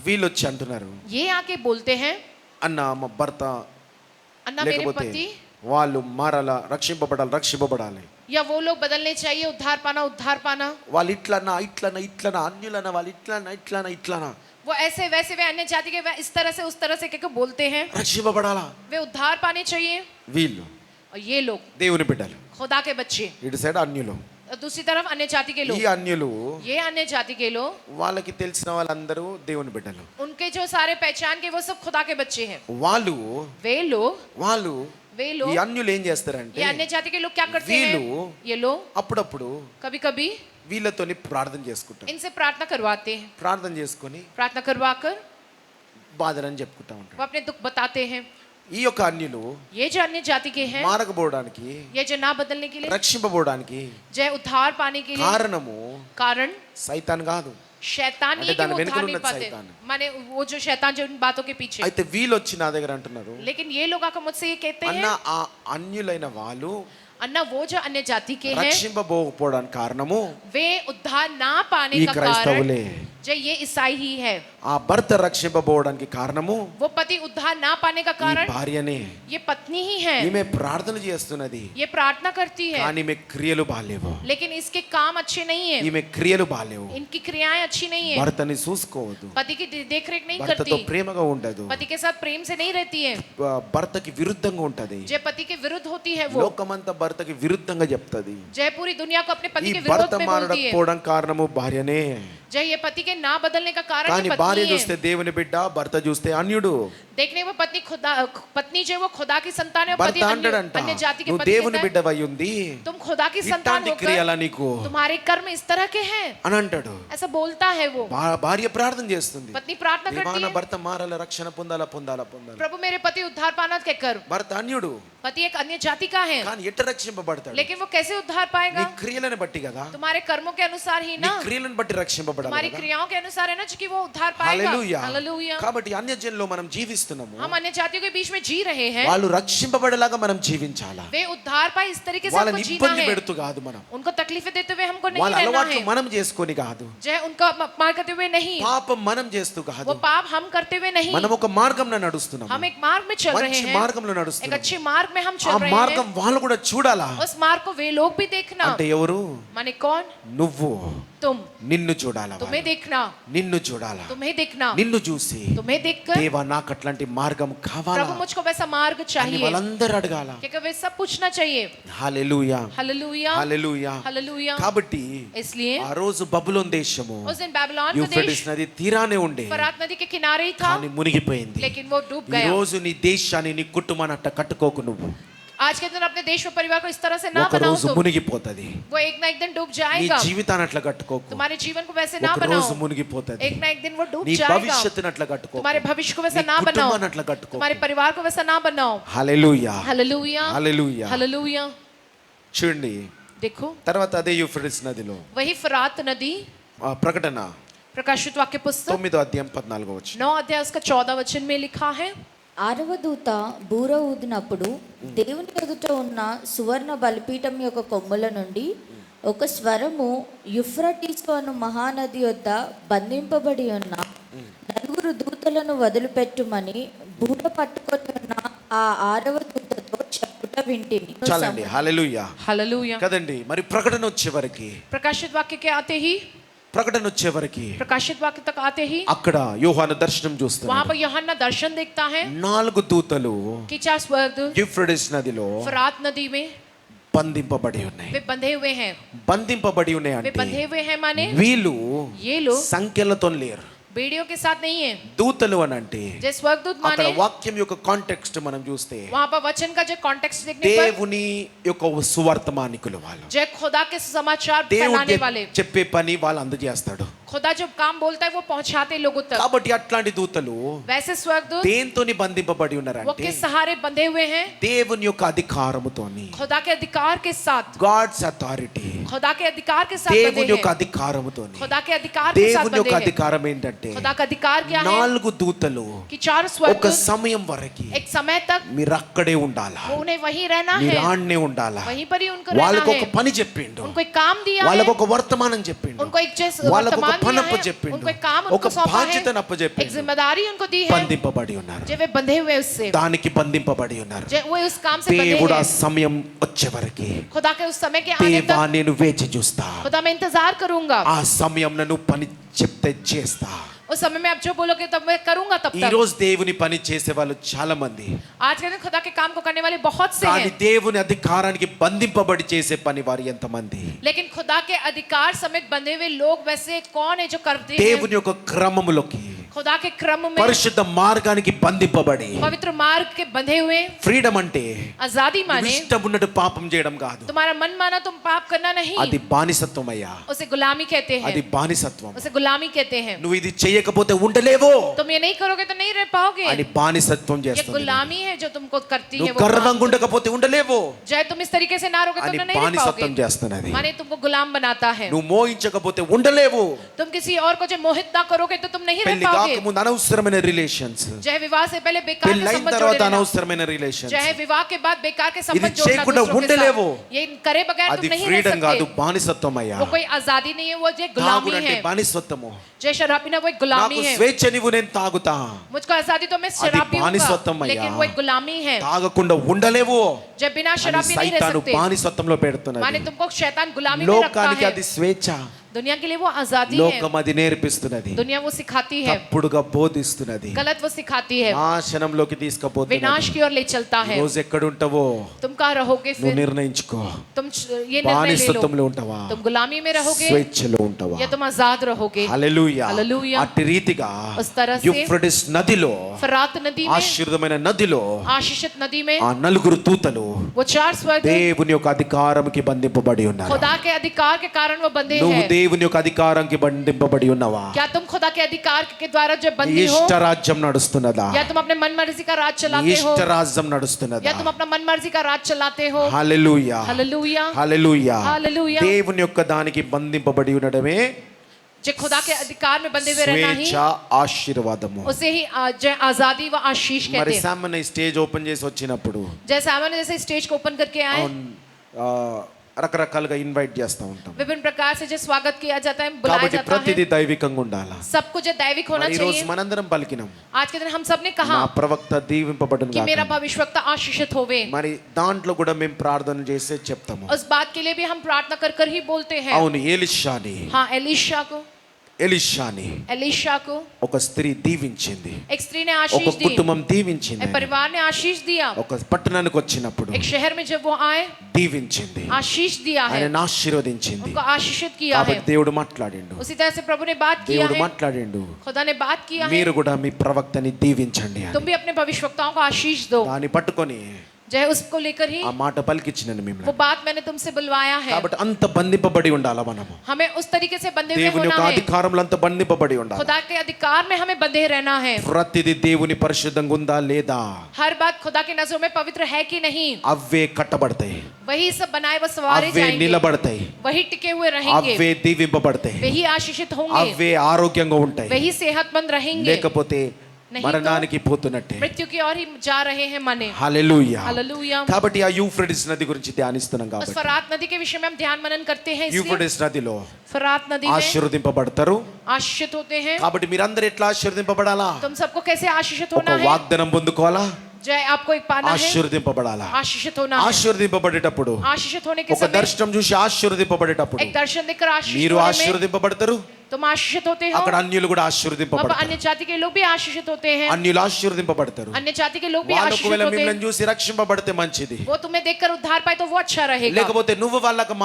వీళ్ళు వచ్చి అంటున్నారు, ये आके बोलते हैं, అన్న మా భర్త अन्ना मेरे లేకపోతే पति, వాళ్ళు మారాలా, రక్షింపబడాలి. या वो लोग बदलने चाहिए, उद्धार पाना। వాళ్ళు ఇట్లన్నా అన్యులన్నా, వాళ్ళు ఇట్లన్నా वो ऐसे वैसे वे अन्य जाति के वे इस तरह से उस तरह से कहकर बोलते हैं, రక్షింపబడాలా. वे उद्धार पाने चाहिए। వీళ్ళు और ये लोग దేవుని బిడ్డలు, खुदा के बच्चे, ఇటు సైడ్ అన్యులు. और दूसरी तरफ अन्य जाति के ఈ लोग, అన్యులు ये अन्य जाति के लोग, వాళ్ళకి తెలిసిన వాళ్ళందరూ దేవుని బిడ్డలు. उनके जो सारे पहचान के वो सब खुदा के बच्चे हैं। వాళ్ళు वे ఈ लोग అన్యులు ఏం చేస్తారంటే ये अन्य जाति के लोग क्या करते हैं, వీళ్ళు ये लोग అప్పుడప్పుడు कभी कभी వీళ్ళతోని ప్రార్థన చేసుకుంటారు. इनसे प्रार्थना करवाते हैं, ప్రార్థన చేసుకొని प्रार्थना करवा कर బాధలని చెప్పుకుంటా वो ఉంటారు. अपने दुख बताते हैं। ఈ యొక్క అన్యులు ये जो अन्य जाति के हैं, మారకపోవడానికి, ये जो ना बदलने के लिए, రక్షింపబోవడానికి जय उद्धार पाने के लिए కారణము कारण సైతాన్ కాదు. शैतान అంటే नहीं है कि దాని वो వెనుక उद्धार ఉన్నది नहीं पाते, शैतान। माने वो जो शैतान जो इन बातों के पीछे। అయితే వీళ్ళు వచ్చి నా దగ్గర అంటున్నారు, लेकिन ये लोग आकर मुझसे ये कहते అన్న हैं, ఆ అన్యులైన వాళ్ళు अन्ना वो जो अन्य जाति के हैं, రక్షింపబోకపోవడానికి కారణము वे उद्धार ना पाने ఈ का कारण క్రైస్తవులే. जो ये ईसाई ही है। ఆ భర్త రక్షింపబోవడానికి కారణము वो पति उद्धार ना पाने का ఈ कारण భార్యనే. ये पत्नी ही है। ఈమె ప్రార్థన చేస్తున్నది ये प्रार्थना करती है, కానీ ఈమె క్రియలు బాలేవు. लेकिन इसके काम अच्छे नहीं है, ఈమె క్రియలు బాలేవు. इनकी क्रियाएं अच्छी नहीं है, భర్తని చూసుకోవద్దు, पति की देख रेख नहीं భర్తతో करती, ప్రేమగా ఉండదు, पति के साथ प्रेम से नहीं रहती है, భర్తకి విరుద్ధంగా ఉంటది. जय पति के विरुद्ध होती है। वो లోకమంతా భర్తకి విరుద్ధంగా చెప్తది. जय पूरी दुनिया को अपने ఈ पति के భర్త विरोध में बोलती है। మారకపోవడం కారణము భార్యనే. जय ये पति के ना बदलने का कारण కానీ ये భార్య पत्नी చూస్తే है। దేవుని బిడ్డ, భర్త చూస్తే అన్యుడు. देखने में पत्नी जो वो खुदा की संतान है, और पति భర్త अन्य అంటాడంట, अन्य जाति के నువ్వు पति దేవుని कहता है, బిడ్డవై ఉంది, तुम खुदा की संतान ఇట్లాంటి క్రియలా होकर నీకు तुम्हारे कर्म इस तरह के हैं, అని అంటాడు. ऐसा बोलता है वो। భార్య ప్రార్థన చేస్తుంది, पत्नी प्रार्थना దేవా करती నా है, భర్త మారాల, రక్షణ పొందాలా. प्रभु मेरे पति उद्धार पाना कहकर। భర్త అన్యుడు, पति एक अन्य जाति का है, కానీ ఎట్ట రక్షింపబడతాడు? लेकिन वो कैसे उद्धार నీ पाएगा? క్రియలను బట్టి కదా, तुम्हारे कर्मों के अनुसार ही నీ ना, క్రియలను బట్టి రక్షింపబడాలి तुम्हारी కదా. क्रियाओं के अनुसार है ना कि वो उद्धार पाएगा। హల్లెలూయా. हालेलुया। కాబట్టి అన్యజనుల్లో మనం జీవిస్తున్నాము, हम अन्य जातियों के बीच में जी रहे हैं, వాళ్ళు రక్షింపబడేలాగా మనం జీవించాలా. वे उद्धार पाए इस तरीके से వాళ్ళని हमको जीना ఇబ్బంది है, పెడుతూ కాదు, మనం उनको तकलीफें देते हुए हमको नहीं వాళ్ళ रहना అలవాట్లు है, మనం చేసుకొని కాదు, जय उनका अपमान करते हुए नहीं, పాపం మనం చేస్తూ కాదు, वो पाप हम करते हुए नहीं, మనం ఒక మార్గంలో నడుస్తున్నాము, हम एक मार्ग में चल रहे మంచి हैं, మార్గంలో एक నడుస్తున్నాము. अच्छे मार्ग में हम ఆ चल रहे మార్గం हैं, వాళ్ళు కూడా చూడాలా. उस मार्ग को वे लोग भी देखना। అంటే ఎవరు? माने कौन? నువ్వు. तुम నిన్ను చూడాలా तुम्हें వాళ్ళు. देखना, నిన్ను చూడాలా, तुम्हें देखना, నిన్ను చూసి तुम्हें देखकर దేవా నాకు అట్లాంటి మార్గం కావాలా प्रभु मुझको वैसा मार्ग అని चाहिए, వాళ్ళందరూ అడగాల. क्योंकि वे सब पूछना चाहिए. హల్లెలూయా, हालेलुया, హల్లెలూయా. हालेलुया. కాబట్టి इसलिए ఆ రోజు బబులోన్ దేశము उस दिन बेबीलोन యూఫ్రటీస్ प्रदेश నది తీరానే ఉండే, फरात नदी के किनारे ही था, కానీ మునిగిపోయింది. लेकिन वो डूब ఈ गया. రోజు నీ దేశాన్ని నీ కుటుంబాన్ని అట్ట కట్టుకోకు. నువ్వు आज के दिन अपने देश में परिवार को इस तरह से ना ఒక बनाओ, రోజు तुम మునిగిపోతది. वो एक ना एक दिन डूब నీ जाएगा. జీవితాన్ని అట్లా కట్టుకోకు. तुम्हारे जीवन को वैसे ना ఒక बनाओ, రోజు మునిగిపోతది. एक ना एक दिन वो डूब నీ जाएगा. భవిష్యత్తుని అట్లా కట్టుకోకు. तुम्हारे भविष्य को वैसा నీ ना बनाओ, కుటుంబాన్ని అట్లా కట్టుకోకు. तुम्हारे परिवार को वैसा ना बनाओ. హల్లెలూయా, हालेलुया, హల్లెలూయా. हालेलुया. చూడండి देखो తర్వాత అదే యూఫ్రటీస్ నదిలో वही फरात नदी, ప్రకటన प्रकाशित वाक्य पुस्तक 9వ అధ్యాయం 14వ వచనం. 9 अध्याय उसका 14 वचन में लिखा है. 6వ దూత బూర ఊదినప్పుడు దేవుని ఎదుట ఉన్న సువర్ణ బలిపీఠం యొక్క కొమ్ముల నుండి ఒక స్వరము యుఫ్రటీసు అను మహానది వద్ద బంధింపబడి ఉన్న 4 దూతలను వదిలిపెట్టుమని బూర పట్టుకొని ఉన్న ఆ 6వ దూతతో చెప్పుట వింటిని. చాలండి. హల్లెలూయా, हालेलुया. కదండి. మరి ప్రకటన వచ్చేవరకు, प्रकाशित वाक्य के आते ही, ప్రకటన వచ్చేవరకు प्रकाशित वाक्य तक आते ही అక్కడ యోహాను దర్శనం वहां చూస్తున్నాడు. पर यूहन्ना दर्शन देखता है 4 దూతలు कि 4 स्वर्गदूत యూఫ్రటీస్ నదిలో फरात नदी में బంధింపబడి ఉన్నాయి. वे बंधे हुए हैं. బంధింపబడి ఉన్నాయి वे అంటే बंधे हुए हैं माने వీళ్ళు ये लोग సంఖ్యలతో లేరు. बेड़ियों के साथ नहीं है. దూతలు అని అంటే जैसे स्वर्गदूत అక్కడ माने వాక్యం యొక్క కాంటెక్స్ట్ మనం చూస్తే वहां पर वचन का जो कॉन्टेक्स्ट देखने पर దేవుని యొక్క సువార్తమానికులు వాళ్ళు. जय खुदा के समाचार దేవుడు फैलाने वाले, చెప్పే పని వాళ్ళు అందజేస్తాడు. खुदा जो काम बोलता है वो पहुंचाते लोगों तक. కాబట్టి అట్లాంటి దూతలు वैसे स्वर्गदूत దేంతోని బంధింపబడి वो ఉన్నారంటే किस सहारे बंधे हुए हैं? దేవుని యొక్క అధికారముతోని, खुदा के अधिकार के साथ, గాడ్స్ అథారిటీ, खुदा के अधिकार के साथ बंधे దేవుని యొక్క हैं. అధికారముతోని. खुदा के अधिकार के साथ దేవుని యొక్క बंधे हैं. అధికారం ఏంటంటే खुदा का अधिकार क्या है? 4 దూతలు कि 4 ఒక स्वर्गदूत సమయం వరకు एक समय तक మీరు అక్కడే ఉండాలా, वो उन्हें वहीं रहना మీరు है, ఆడనే ఉండాలా. वहीं पर ही उनको रहना వాళ్ళకు ఒక है. పని చెప్పిండు, उनको एक काम दिया है, వాళ్ళకు ఒక వర్తమానం చెప్పిండు, उनको एक వాళ్ళకు ఒక वर्तमान పని दिया है, అప్పచెప్పిండు, उनको एक काम ఒక उनको सौंपा है, బాధ్యతను एक అప్పచెప్పిండు. जिम्मेदारी उनको दी है, బంధింపబడి ఉన్నారు, जो वे बंधे हुए उससे, దానికి బంధింపబడి ఉన్నారు. वो उस काम से बंधे దేవుడు ఆ हैं. సమయం వచ్చే వరకు खुदा के उस समय के आने దేవా तक నేను వేచి చూస్తా, खुदा मैं इंतजार करूंगा. ఆ సమయం నన్ను పని చెప్తే చేస్తా. उस समय में आप जो बोलोगे तब मैं करूंगा. तब ఈ तक రోజు దేవుని పని చేసే వాళ్ళు చాలా మంది, आज के दिन खुदा के काम को करने वाले बहुत से కానీ हैं, దేవుని అధికారానికి బంధింపబడి చేసే పని వారు ఎంతమంది? लेकिन खुदा के अधिकार समेत बंधे हुए लोग वैसे कौन है जो करते हैं? దేవుని యొక్క క్రమములోకి, खुदा के क्रम में, పరిశుద్ధ మార్గానికి బంధింపబడి. पवित्र मार्ग के बंधे हुए. ఫ్రీడమ్ అంటే आजादी నువ్వు माने ఇష్టం ఉన్నట్టు పాపం చేయడం కాదు, तुम्हारा मन माना तुम पाप करना नहीं, అది బానిసత్వం అయ్యా. उसे गुलामी कहते అది हैं, బానిసత్వం. उसे गुलामी कहते हैं. నువ్వు ఇది చేయకపోతే ఉండలేవో तुम ये नहीं करोगे तो नहीं रह पाओगे. అని బానిసత్వం ये చేస్తుంది. गुलामी है जो तुमको करती है. నువ్వు वो గర్వంగా काम। ఉండకపోతే ఉండలేవో चाहे तुम इस तरीके से ना रहोगे అని तो नहीं रह బానిసత్వం पाओगे. చేస్తున్నది. माने तुमको गुलाम बनाता है. నువ్వు మోహించకపోతే ఉండలేవు. तुम किसी और को जो मोहित ना करोगे तो तुम नहीं रह పెళ్లి पाओगे. కాకముందు అనవసరమైన రిలేషన్స్, चाहे विवाह से पहले बेकार के పెళ్ళైన संबंध తర్వాత जोड़ लेना, అనవసరమైన రిలేషన్స్, चाहे विवाह के बाद बेकार के संबंध ఇది जोड़ना చేయకుండా दूसरों के ఉండలేవు. साथ, ये करे बगैर అది तुम नहीं रह ఫ్రీడమ్ కాదు, सकते. బానిసత్వం అయ్యా. वो कोई आजादी नहीं है, वो जो गुलामी తాగుడంటే है. బానిసత్వము. जय शराब पीना वो एक गुलामी నాకు है. స్వేచ్ఛ నీవు, నేను తాగుతా. मुझको आजादी तो मैं అది शराब पीऊंगा, బానిసత్వం అయ్యా. लेकिन वो एक गुलामी है. తాగకుండా ఉండలేవు जब बिना అని शराब पी नहीं रह సైతాను सकते. బానిసత్వంలో माने పెడుతున్నది. तुमको शैतान गुलामी में रखता లోకానికి है. అది స్వేచ్ఛ, दुनिया के लिए वो आजादी है. లోకం అది నేర్పిస్తున్నది, दुनिया वो सिखाती है, తప్పుడుగా బోధిస్తున్నది, गलत वो सिखाती है, నాశనంలోకి తీసుకుపోతున్నది. विनाश की ओर ले चलता है. రోజు ఎక్కడ ఉంటావో तुम कहाँ रहोगे నువ్వు फिर? నిర్ణయించుకో. तुम ये निर्णय ले लो. బానిసత్వంలో ఉంటావా, तुम गुलामी में रहोगे స్వేచ్ఛలో ఉంటావా? या तुम आजाद रहोगे. హల్లెలూయా. హల్లెలూయా. అట్టి రీతిగా उस तरह से యూఫ్రటీస్ నదిలో, फरात नदी में, ఆశీర్వదమైన నదిలో आशीषित नदी में, ఆ 4 దూతలు वो 4 स्वर्गदूत దేవుని యొక్క అధికారంకి బంధింపబడి ఉన్నారు. खुदा के अधिकार के कारण वो बंधे నువ్వు हैं. దేవుని యొక్క అధికారంకి బంధింపబడి ఉన్నావా? क्या तुम खुदा के अधिकार के द्वारा जब నీ बंदी हो, ఇష్ట రాజ్యం నడుస్తున్నదా? या तुम अपने मन मर्जी का राज నీ चलाते हो, ఇష్ట రాజ్యం నడుస్తున్నదా? या तुम अपना मन मर्जी का राज चलाते हो. హల్లెలూయా, हालेलुया. హల్లెలూయా. హల్లెలూయా. దేవుని యొక్క దానికి బంధింపబడి ఉండడమే जो खुदा के अधिकार में बंधे हुए रहना ही, స్వేచ్ఛ, ఆశీర్వాదము. उसे ही आजादी व आशीष మరి कहते हैं. సామాన్య స్టేజ్ ఓపెన్ చేసి వచ్చినప్పుడు जैसे सामने जैसे स्टेज को ओपन करके आए, రకరకాలుగా ఇన్వైట్ చేస్తూ ఉంటాం. विभिन्न प्रकार से जो स्वागत किया जाता है, बुलाया కాబట్టి जाता ప్రతిదీ है, దైవికంగా ఉండాలా. सब कुछ जो दैविक होना మరి ఈ రోజు चाहिए. మనందరం పలికినాం, आज के दिन हम सब ने నా कहा ప్రవక్త దీవింపబడును कि मेरा గాక. भविष्यवक्ता आशीषित होवे. మరి దాంట్లో కూడా మేము ప్రార్థన చేసే చెప్తాము. उस बात के लिए भी हम प्रार्थना कर कर ही बोलते हैं. అవును, ఎలీషాని हाँ, एलीशा को ఒక స్త్రీ దీవించింది, एक स्त्री ने ఒక आशीष दी, కుటుంబం దీవించింది. एक परिवार ने आशीष दिया. ఒక పట్టణానికి వచ్చినప్పుడు एक शहर में जब वो आए, దీవించింది, आशीष दिया है, ఆయన ఆశీర్వదించింది. उनको आशीषित किया है. కాబట్టి దేవుడు మాట్లాడిండు, उसी तरह से प्रभु ने बात किया దేవుడు है, మాట్లాడిండు, खुदा ने बात किया है. మీరు కూడా మీ ప్రవక్తని దీవించండి అని. तुम भी अपने भविष्यवक्ताओं को आशीष दो. దాన్ని పట్టుకొని जय उसको लेकर ही ఆ మాట పలికించినని वो మిమ్మల్ని. बात मैंने तुमसे बुलवाया है. కాబట్టి అంత బంధింపబడి ఉండాలా మనము. हमें उस तरीके से बंधे हुए దేవుని होना యొక్క है. అధికారంలో అంత బంధింపబడి ఉండాలి. खुदा के अधिकार में हमें बंधे रहना है. ప్రతిదీ దేవుని పరిశుద్ధంగా ఉందా లేదా, हर बात खुदा की नजरों में पवित्र है कि नहीं, అవే కట్టబడతాయి, वही सब बनाए वो सवारे అవే जाएंगे, నిలబడతాయి, वही टिके हुए रहेंगे, అవే దీవింపబడతాయి, वही आशीषित होंगे, అవే ఆరోగ్యంగా ఉంటాయి. वही सेहतमंद रहेंगे. లేకపోతే नहीं మరణానికి పోతున్నట్టే. मृत्यु की ओर ही जा रहे हैं मने. హల్లెలూయా. हालेलुया. కాబట్టి ఆ యూఫ్రటీస్ నది గురించి ధ్యానిస్తున్నాం उस కాబట్టి फरात नदी के विषय में हम ध्यान मनन करते हैं. इसलिए యూఫ్రటీస్ నదిలో फरात नदी में ఆశీర్వదింపబడతారు. आशीषित होते हैं. కాబట్టి మీరందరూ ఎట్లా ఆశీర్వదింపబడాలా, तुम सबको कैसे आशीषित ఒక होना है? వాగ్దానం పొందుకోవాలా, जय आपको एक पाना है, ఆశీర్వదింపబడాలా. आशीषित होना है. ఆశీర్వదింపబడేటప్పుడు, आशीषित होने के ఒక समय దర్శనం చూసి ఆశీర్వదింపబడేటప్పుడు एक दर्शन देखकर आशीषित మీరు होने में ఆశీర్వదింపబడతారు, तुम आशीषित होते हो. అక్కడ అన్యులు కూడా अब ఆశీర్వదింపబడతారు. अन्य जाति के लोग भी आशीषित होते हैं. అన్యులు ఆశీర్వదింపబడతారు. अन्य जाति के लोग भी వాళ్ళు आशीषित ఒకవేళ होते हैं. మిమ్మల్ని చూసి రక్షింపబడితే మంచిది, वो तुम्हें देखकर उद्धार पाए तो वो अच्छा रहेगा. లేకపోతే నువ్వు వాళ్ళకి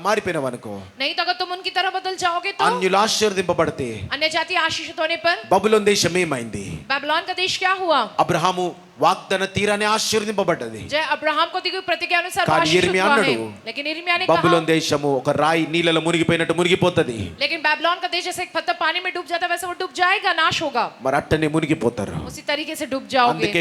మారిపోయినావు అనుకో. नहीं तो अगर तुम उनकी तरह बदल जाओगे तो అన్యులు ఆశీర్వదింపబడితే अन्य जाति आशीषित होने पर బబులోను దేశం ఏమైంది, बेबीलोन का देश क्या हुआ? అబ్రహాము వాగ్దాన తీరాన్ని ఆశీర్వదింపబడ్డది. जय अब्राहम को दी हुई प्रतिज्ञा अनुसार वो కానీ आशीषित यिर्मयाह हुआ है. అన్నాడు, लेकिन यिर्मयाह ने कहा, బబులోను దేశము ఒక రాయి నీళ్ళలో మునిగిపోయినట్టు మునిగిపోతది. लेकिन बेबीलोन का देश जैसे एक पत्थर पानी में डूब जाता है वैसे वो डूब जाएगा, नाश होगा. మరి అట్టనే మునిగిపోతారు. उसी तरीके से डूब जाओगे. అందుకే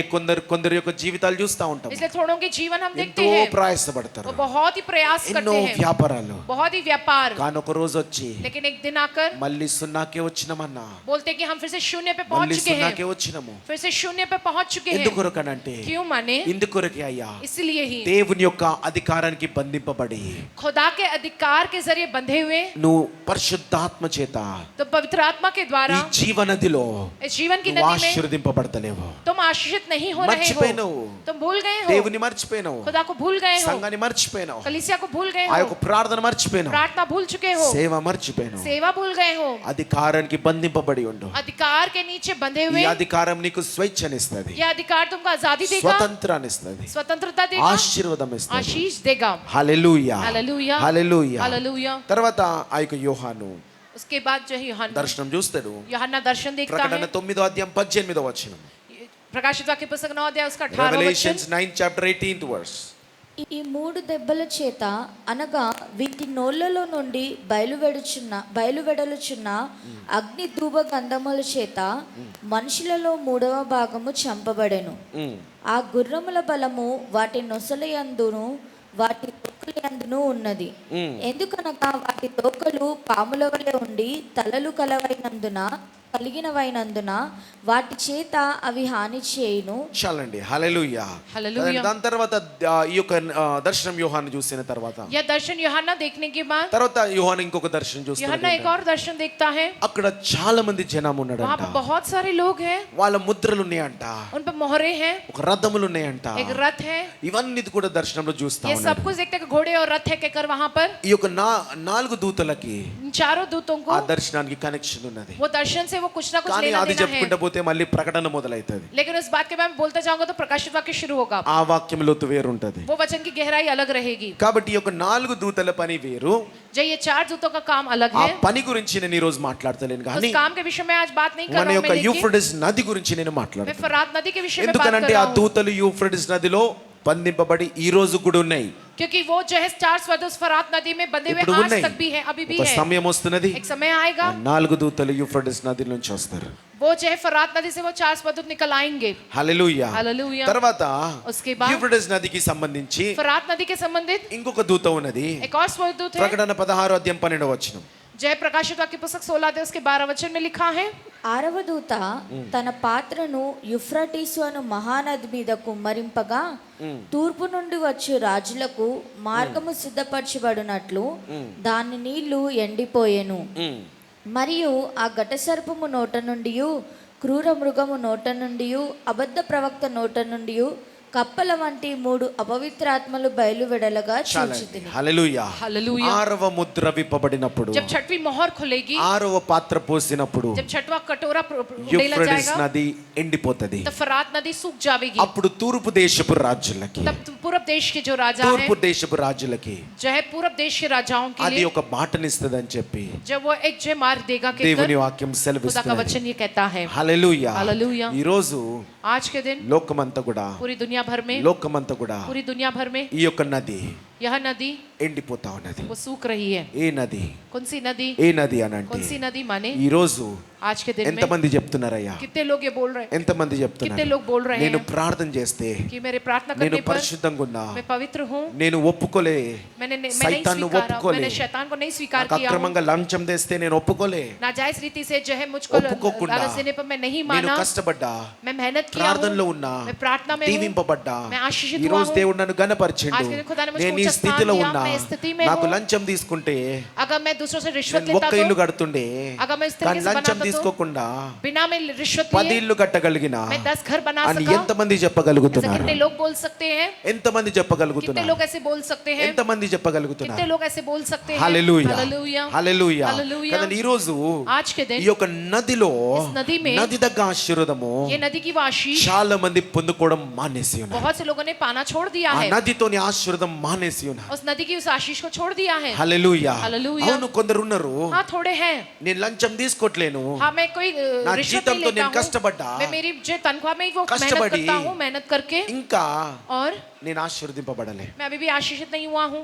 కొందరు యొక్క జీవితాలు చూస్తా ఉంటాం, इसलिए थोड़ों के जीवन हम देखते ఎంతో हैं, ప్రయాసపడతారు, वो बहुत ही प्रयास ఎన్నో करते हैं, వ్యాపారాలు. बहुत ही व्यापार. కానీ ఒక రోజు వచ్చి लेकिन एक दिन आकर మళ్ళీ సున్నాకే వచ్చినామన్నా, बोलते हैं कि हम फिर से शून्य पे पहुंच మళ్ళీ चुके हैं, సున్నాకే వచ్చినాము. फिर से शून्य पे पहुंच चुके हैं. ఎందుకొరకనంటే क्यों माने? ఇందుకొరకే అయ్యా, इसलिए ही దేవుని యొక్క అధికారానికి బంధింపబడి खुदा के अधिकार के जरिए बंधे हुए, నువ్వు పరిశుద్ధాత్మ చేత तो पवित्र आत्मा के ఈ द्वारा జీవనదిలో इस जीवन की నువ్వు नदी में ఆశీర్వదింపబడతలేవు. तुम आशीषित नहीं हो रहे మర్చిపోయినావు, हो, तुम भूल गए हो, దేవుని మర్చిపోయినావు, खुदा को भूल गए हो, సంఘాన్ని మర్చిపోయినావు, कलीसिया को भूल गए ఆ हो, యొక్క ప్రార్థన మర్చిపోయినావు, प्रार्थना भूल चुके हो, సేవ మర్చిపోయినావు. सेवा भूल गए हो. అధికారానికి బంధింపబడి ఉండు. अधिकार के नीचे बंधे ఈ हुए అధికారం నీకు స్వేచ్ఛనిస్తుంది, यह अधिकार तुमको आजादी देगा, స్వతంత్రాన్ని ఇస్తుంది, स्वतंत्रता देगा, ఆశీర్వాదం ఇస్తుంది. आशीष देगा. హల్లెలూయా, हालेलुया, హల్లెలూయా. हालेलुया. తర్వాత ఆ యొక్క యోహాను उसके बाद जो है దర్శనం చూస్తాడు. यूहन्ना दर्शन देखता ప్రకటన है. 9:18 प्रकाशित वाक्य पुस्तक 9 अध्याय उसका 18वां రెవల్యూషన్స్ वचन. 9:18 verse. ఈ 3 దెబ్బల చేత అనగా వీటి నోళ్ళలో నుండి బయలువెడలుచున్న అగ్ని ధూప గంధముల చేత మనుషులలో 3వ భాగము చంపబడెను. ఆ గుర్రముల బలము వాటి నొసలయందును వాటి తోకలందును ఉన్నది. ఎందుకనగా వాటి తోకలు పాముల వలె ఉండి తలలు కలిగినవైనందున వాటి చేత అవి హాని చేయును. చాలండి, హల్లెలూయా. హల్లెలూయా. దాని తర్వాత ఈ యొక్క దర్శనం యోహాను చూసిన తర్వాత, यह दर्शन यूहन्ना देखने के बाद తర్వాత యోహాను ఇంకొక దర్శనం చూస్తాడు. यूहन्ना एक और दर्शन देखता है. అక్కడ చాలా మంది జనం वहाँ ఉన్నాడంట, पर बहुत सारे लोग हैं, వాళ్ళ ముద్రలు ఉన్నాయంట, उन पर मोहरे हैं, ఒక రథములు ఉన్నాయంట. एक रथ है. ఇవన్నీ కూడా దర్శనంలో చూస్తా ये सब ఉన్నాడు. कुछ देखते हैं कि घोड़े और रथ है कहकर वहाँ पर ఈ యొక్క 4 దూతలకి इन चारों दूतों ఆ को దర్శనానికి కనెక్షన్ ఉన్నది. वो दर्शन से वो कुछ ना कुछ కానీ लेना అది देना है. చెప్పుకుంటూ పోతే మళ్ళీ ప్రకటన మొదలైతది. लेकिन उस बात के बाद मैं बोलता जाऊंगा तो प्रकाशित वाक्य शुरू होगा. ఆ వాక్యం లోతు వేరుంటది. वो वचन की गहराई अलग रहेगी. కాబట్టి ఈ యొక్క 4 దూతల పని వేరు, जो ये 4 दूतों का काम अलग ఆ है. పని గురించి నేను ఈ రోజు మాట్లాడతలేను, కానీ उस काम के विषय में आज बात नहीं कर మన रहा हूं యొక్క मैं, लेकिन యూఫ్రటీస్ నది గురించి నేను मैं మాట్లాడుతాను. फरात नदी के विषय में बात कर ఎందుకనంటే रहा ఆ हूं. దూతలు యూఫ్రటీస్ నదిలో బంధింపబడి ఈ రోజు కూడా ఉన్నాయి. क्योंकि वो जो है 4 स्वदूत फरात नदी में बंधे हुए ఇప్పుడు आज ఉన్నాయి. तक भी है, अभी भी ఒక है. సమయం వస్తున్నది, एक समय आएगा 4 దూతలు యూఫ్రటీస్ నది నుంచి వస్తారు. वो जो है फरात नदी से वो 4 स्वदूत निकल आएंगे. హల్లెలూయా. हालेलुया. తర్వాత उसके बाद యూఫ్రటీస్ నదికి సంబంధించి फरात नदी के संबंधित ఇంకొక దూత ఉన్నది. एक और स्वदूत है. ప్రకటన 16 అధ్యాయం 12 వచనం. जय प्रकाशित वाक्य पुस्तक 16 अध्याय उसके 12 वचन में लिखा है, 6వ దూత తన పాత్రను యుఫ్రటీసు అను మహానది మీద కుమ్మరింపగా తూర్పు నుండి వచ్చు రాజులకు మార్గము సిద్ధపరచబడినట్లు దాని నీళ్లు ఎండిపోయెను. మరియు ఆ ఘటసర్పము నోట నుండి, క్రూర మృగము నోట నుండి, అబద్ధ ప్రవక్త నోట నుండి కప్పల వంటి 3 అపవిత్రాత్మలు బయలువెడలగా చూచితిని. హల్లెలూయా. हालेलुया। 6వ ముద్ర విప్పబడినప్పుడు, जब छठवीं मोहर खुलेगी, 6వ పాత్ర పోసినప్పుడు जब छठवां कटोरा डेला యూఫ్రటీస్ जाएगा, నది ఎండిపోతది. तब फरात नदी सूख जाएगी. అప్పుడు తూర్పు దేశపు రాజులకి, तब पूरब देश के जो राजा हैं, తూర్పు దేశపు రాజులకి जो है पूरब देश के राजाओं के అది लिए, ఒక బాటనిస్తదని చెప్పి जब वो एक जय मार देगा के దేవుని వాక్యం खुदा का సెలవిస్తుంది. वचन ये कहता है। హల్లెలూయా. हालेलुया। ఈ రోజు आज के दिन లోకమంతా కూడా, पूरी दुनिया भर में, లోకమంతా కూడా पूरी दुनिया भर में ఈ యొక్క నది यह नदी ఎండిపోతా ఉన్నది. वो सूख रही है। ఏ నది? कौन सी नदी? ఏ నది అనంటే कौन सी नदी माने ఈ రోజు आज के दिन में ఎంతమంది చెప్తున్నారయ్యా? कितने लोग ये बोल रहे हैं, ఎంతమంది कितने చెప్తున్నారు? लोग बोल रहे నేను हैं ప్రార్థన చేస్తే, कि मेरे प्रार्थना నేను करने पर పరిశుద్ధంగా ఉన్నా, मैं पवित्र हूँ, నేను ఒప్పుకోలే, मैं नहीं సైతాన్ని स्वीकारा, ఒప్పుకోలే, मैंने शैतान को नहीं स्वीकार నాకు किया हूँ, అక్రమంగా లంచం తెస్తే నేను ఒప్పుకోలే, नाजायज रीति से जो है मुझको ఒప్పుకోకుండా लालच देने पर मैं नहीं నేను माना, కష్టపడ్డా, मैं मेहनत किया ప్రార్థనలో हूँ, ఉన్నా, मैं प्रार्थना में हूँ, దీవింపబడ్డా, मैं आशीषित ఈ हुआ రోజు हूँ। దేవుడు నన్ను గణపరిచిండు, आज के दिन खुदा ने मुझको నేను ఈ ऊंचा स्थान స్థితిలో दिया, ఉన్నా, मैं इस स्थिति में నాకు हूँ। లంచం తీసుకుంటే अगर मैं दूसरों से रिश्वत నేను लेता ఒక్క ఇల్లు तो, కడుతుండే, अगर मैं इस కానీ तरीके से లంచం बनाता तो, తీసుకోకుండా बिना में रिश्वत 10 लिए ఇల్లు కట్టగలిగిన मैं 10 घर बना అని सका। ఎంతమంది ऐसे చెప్పగలుగుతున్నారు? कितने लोग बोल सकते हैं, ఎంతమంది कितने చెప్పగలుగుతున్నారు? लोग ऐसे बोल सकते हैं, ఎంతమంది कितने చెప్పగలుగుతున్నారు? लोग ऐसे बोल सकते हैं। హల్లెలూయా. हालेलुया। హల్లెలూయా. हालेलुया। కదండి ఈ రోజు आज के दिन ఈ యొక్క నదిలో, इस नदी में, నది దగ్గ ఆశీర్వాదము ये नदी की वो आशीष చాలా మంది పొందుకోవడం మానేసి ఉన్నారు. बहुत से लोगों ने पाना छोड़ दिया ఆ है, నదితోని ఆశీర్వాదం మానేసి ఉన్నారు. उस नदी की उस आशीष को छोड़ दिया है। హల్లెలూయా. హల్లెలూయా. అవును, కొందరు ఉన్నారు, हाँ थोड़े हैं, నేను లంచం తీసుకోవట్లేను, हाँ मैं कोई నా रिश्वत नहीं జీతంతో लेता నేను हूँ, కష్టపడ్డా, मैं मेरी जो तनख्वाह में ही वो मेहनत కష్టపడి करता हूँ, मेहनत करके, ఇంకా और నేను ఆశీర్వదింపబడలే, मैं अभी भी आशीषित नहीं हुआ हूँ।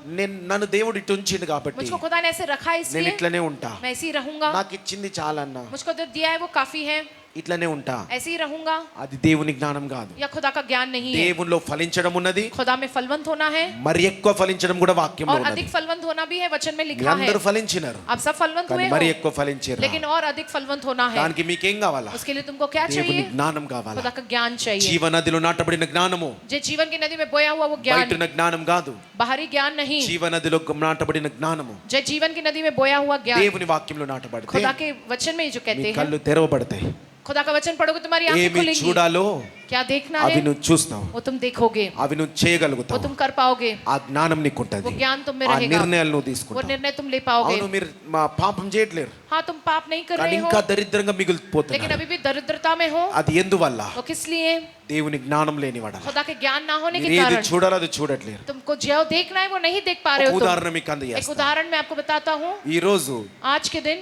నన్ను దేవుడు ఇటు ఉంచిండు కాబట్టి मुझको खुदा ने ऐसे रखा है, నేను इसलिए ఇట్లనే ఉంటా, मैं ऐसे ही रहूंगा। నాకు ఇచ్చింది చాలా అన్న, मुझको जो दिया है वो काफी है, ఇట్లనే ఉంటా. ऐसे ही रहूंगा। అది దేవుని జ్ఞానం కాదు. या खुदा का ज्ञान नहीं है। దేవునిలో ఫలించడం ఉన్నది, खुदा में फलवंत होना है, మరి ఎక్కువ ఫలించడం కూడా వాక్యంలో और ఉన్నది. अधिक फलवंत होना भी है, वचन में మీ लिखा है। అందరూ ఫలించినారు, आप सब फलवंत కానీ हुए మరి हो, ఎక్కువ ఫలించారు. लेकिन और अधिक फलवंत होना है। దానికి మీకేం కావాలా? उसके लिए तुमको क्या దేవుని चाहिए? జ్ఞానం కావాలా? खुदा का ज्ञान चाहिए। జీవనదిలో నాటబడిన జ్ఞానము, जो जीवन की नदी में बोया हुआ वो ज्ञान, బయటన జ్ఞానం కాదు, बाहरी ज्ञान नहीं, జీవనదిలో నాటబడిన జ్ఞానము जो जीवन की नदी में बोया हुआ ज्ञान, దేవుని వాక్యంలో నాటబడితే खुदा के वचन में जो మీ कहते हैं, కళ్ళు తెరవబడతాయి. खुदा का वचन पढ़ोगे तुम्हारी आंखें ఏమి खुलेंगी। చూడాలో क्या देखना అవి है నువ్వు చూస్తావు, वो तुम देखोगे, అవి నువ్వు वो చేయగలుగుతావు. तुम कर पाओगे, ఆ జ్ఞానం నీకు ఉంటది, वो ज्ञान तुम में ఆ रहेगा, నిర్ణయాలు నువ్వు वो తీసుకుంటావు. निर्णय तुम ले पाओगे। అవును, మీరు మా పాపం చేయట్లేరు, हाँ तुम पाप नहीं कर కానీ रहे हो, ఇంకా దరిద్రంగా लेकिन మిగిలిపోతున్నారు. अभी भी दरिद्रता में हो। అది ఎందువల్ల? वो किस लिए? దేవుని జ్ఞానం లేనివాడ. खुदा के ज्ञान ना होने के మీరు ఏది कारण చూడాలో అది చూడట్లేరు. तुमको जो देखना है वो नहीं देख पा रहे ఒక हो तुम। ఉదాహరణ మీకు एक అందజేస్తాను. उदाहरण मैं आपको बताता हूँ। ఈ రోజు आज के दिन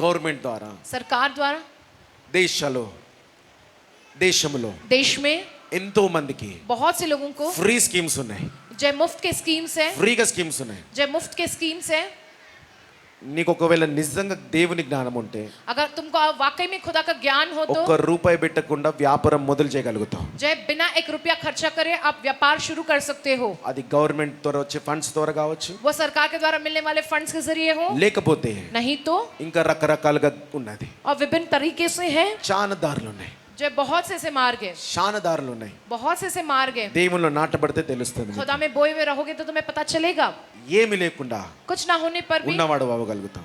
గవర్నమెంట్ ద్వారా सरकार द्वारा దేశంలో देश में ఎంతో మందికి बहुत से लोगों को ఫ్రీ స్కీమ్స్ ఉన్నాయి, जय मुफ्त के स्कीम्स है, ఫ్రీగా స్కీమ్స్ ఉన్నాయి. जय मुफ्त के स्कीम्स है। నీకు ఒకవేళ నిజంగా దేవుని జ్ఞానం ఉంటే अगर तुमको वाकई में खुदा का ज्ञान हो तो 1 రూపాయి పెట్టకుండా వ్యాపారం మొదలు చేయగలుగుతావు. जय बिना 1 रुपया खर्चा करे आप व्यापार शुरू कर सकते हो। అది గవర్నమెంట్ ద్వారా వచ్చే ఫండ్స్ ద్వారా కావచ్చు, वो सरकार के द्वारा मिलने वाले फंड्स के जरिए हो, లేకపోతే नहीं तो ఇంకా రకరకాలుగా ఉన్నది. और विभिन्न तरीके से है। చాలా దారులు ఉన్నాయి, जो बहुत से मार्ग है, చాలా దారులు ఉన్నాయి. बहुत से मार्ग है। దేవునిలో నాటబడితే తెలుస్తుంది. खुदा में बोए हुए रहोगे तो तुम्हें पता चलेगा। ఏమి లేకుండా कुछ ना होने पर भी ఉన్నవాడు అవ్వగలుగుతాం.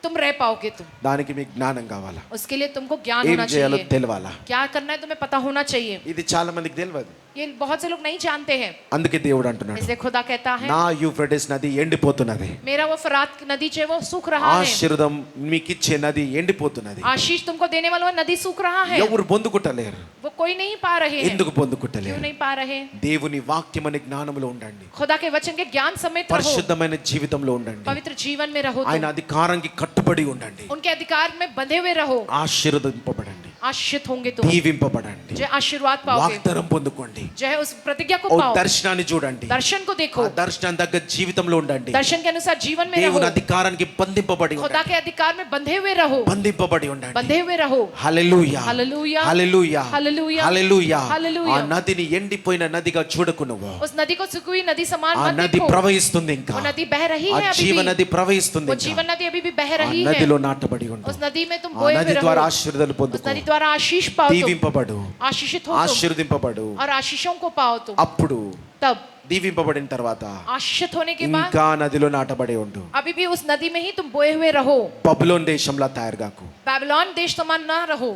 तुम रह पाओगे। तुम దానికి మీకు జ్ఞానం కావాలా, उसके लिए तुमको ज्ञान ఏం होना చేయాలో चाहिए, తెలవాలా. क्या करना है तुम्हें पता होना चाहिए। ఇది చాలా మందికి తెలియదు. ये बहुत से लोग नहीं जानते हैं, అందుకే దేవుడు అంటున్నాడు, इसलिए खुदा कहता है నా యూఫ్రటీస్ నది ఎండిపోతున్నది, मेरा वो फरात नदी जो है वो सूख रहा है। ఆశీర్వాదం మీకు ఇచ్చే నది ఎండిపోతున్నది. आशीष तुमको देने वाला वो नदी सूख रहा है। ఎవరు పొందుకుంటలేరు. वो कोई नहीं पा रहे हैं। ఎందుకు क्यों పొందుకుంటలేరు? नहीं पा रहे? దేవుని వాక్యం అనే జ్ఞానంలో ఉండండి, खुदा के वचन के ज्ञान समेत रहो, పరిశుద్ధమైన జీవితంలో ఉండండి, पवित्र जीवन में रहो, ఆయన అధికారానికి కట్టుబడి ఉండండి, उनके अधिकार में बंधे हुए रहो, ఆశీర్వదింపబడండి. आशीषित होंगे तुम, దీవింపబడండి, जय आशीर्वाद पाओगे, వాగ్దానం పొందుకోండి, जय उस प्रतिज्ञा को ఓ पाओ, దర్శనాన్ని చూడండి, दर्शन को देखो, ఆ దర్శనం తగ్గ జీవితంలో ఉండండి, दर्शन के अनुसार जीवन में रहो, దేవుని అధికారానికి బంధింపబడి खुदा ఉండండి, के अधिकार में बंधे हुए रहो, బంధింపబడి ఉండండి. बंधे हुए रहो. హల్లెలూయా, హల్లెలూయా, హల్లెలూయా, హల్లెలూయా, హల్లెలూయా. హల్లెలూయా. ఆ నదిని ఎండిపోయిన నదిగా చూడకు నువ్వు. उस नदी को सूखी हुई नदी समान ఆ मत నది देखो, ప్రవహిస్తుంది, ఇంకా वो नदी बह रही ఆ है अभी జీవ भी, నది ప్రవహిస్తుంది, वो ఇంకా जीवन नदी अभी भी बह ఆ रही है, నదిలో నాటబడి ఉండు. उस नदी में तुम ఆ बोए हुए నది ద్వారా रहो, ఆశీర్వాదాలు उस పొందుకో, नदी द्वारा आशीष पाओ तुम, దీవింపబడు, आशीषित हो तुम, ఆశీర్వదింపబడు. और आशीषों को पाओ तुम. అప్పుడు तब దీవింపబడిన తర్వాత आशीषित होने के बाद ఇంకా నదిలో నాటబడి ఉండు. अभी भी उस नदी में ही तुम बोए हुए रहो, బబులోన్ దేశంలో తయారుగాకు. बेबीलोन देश समान ना रहो.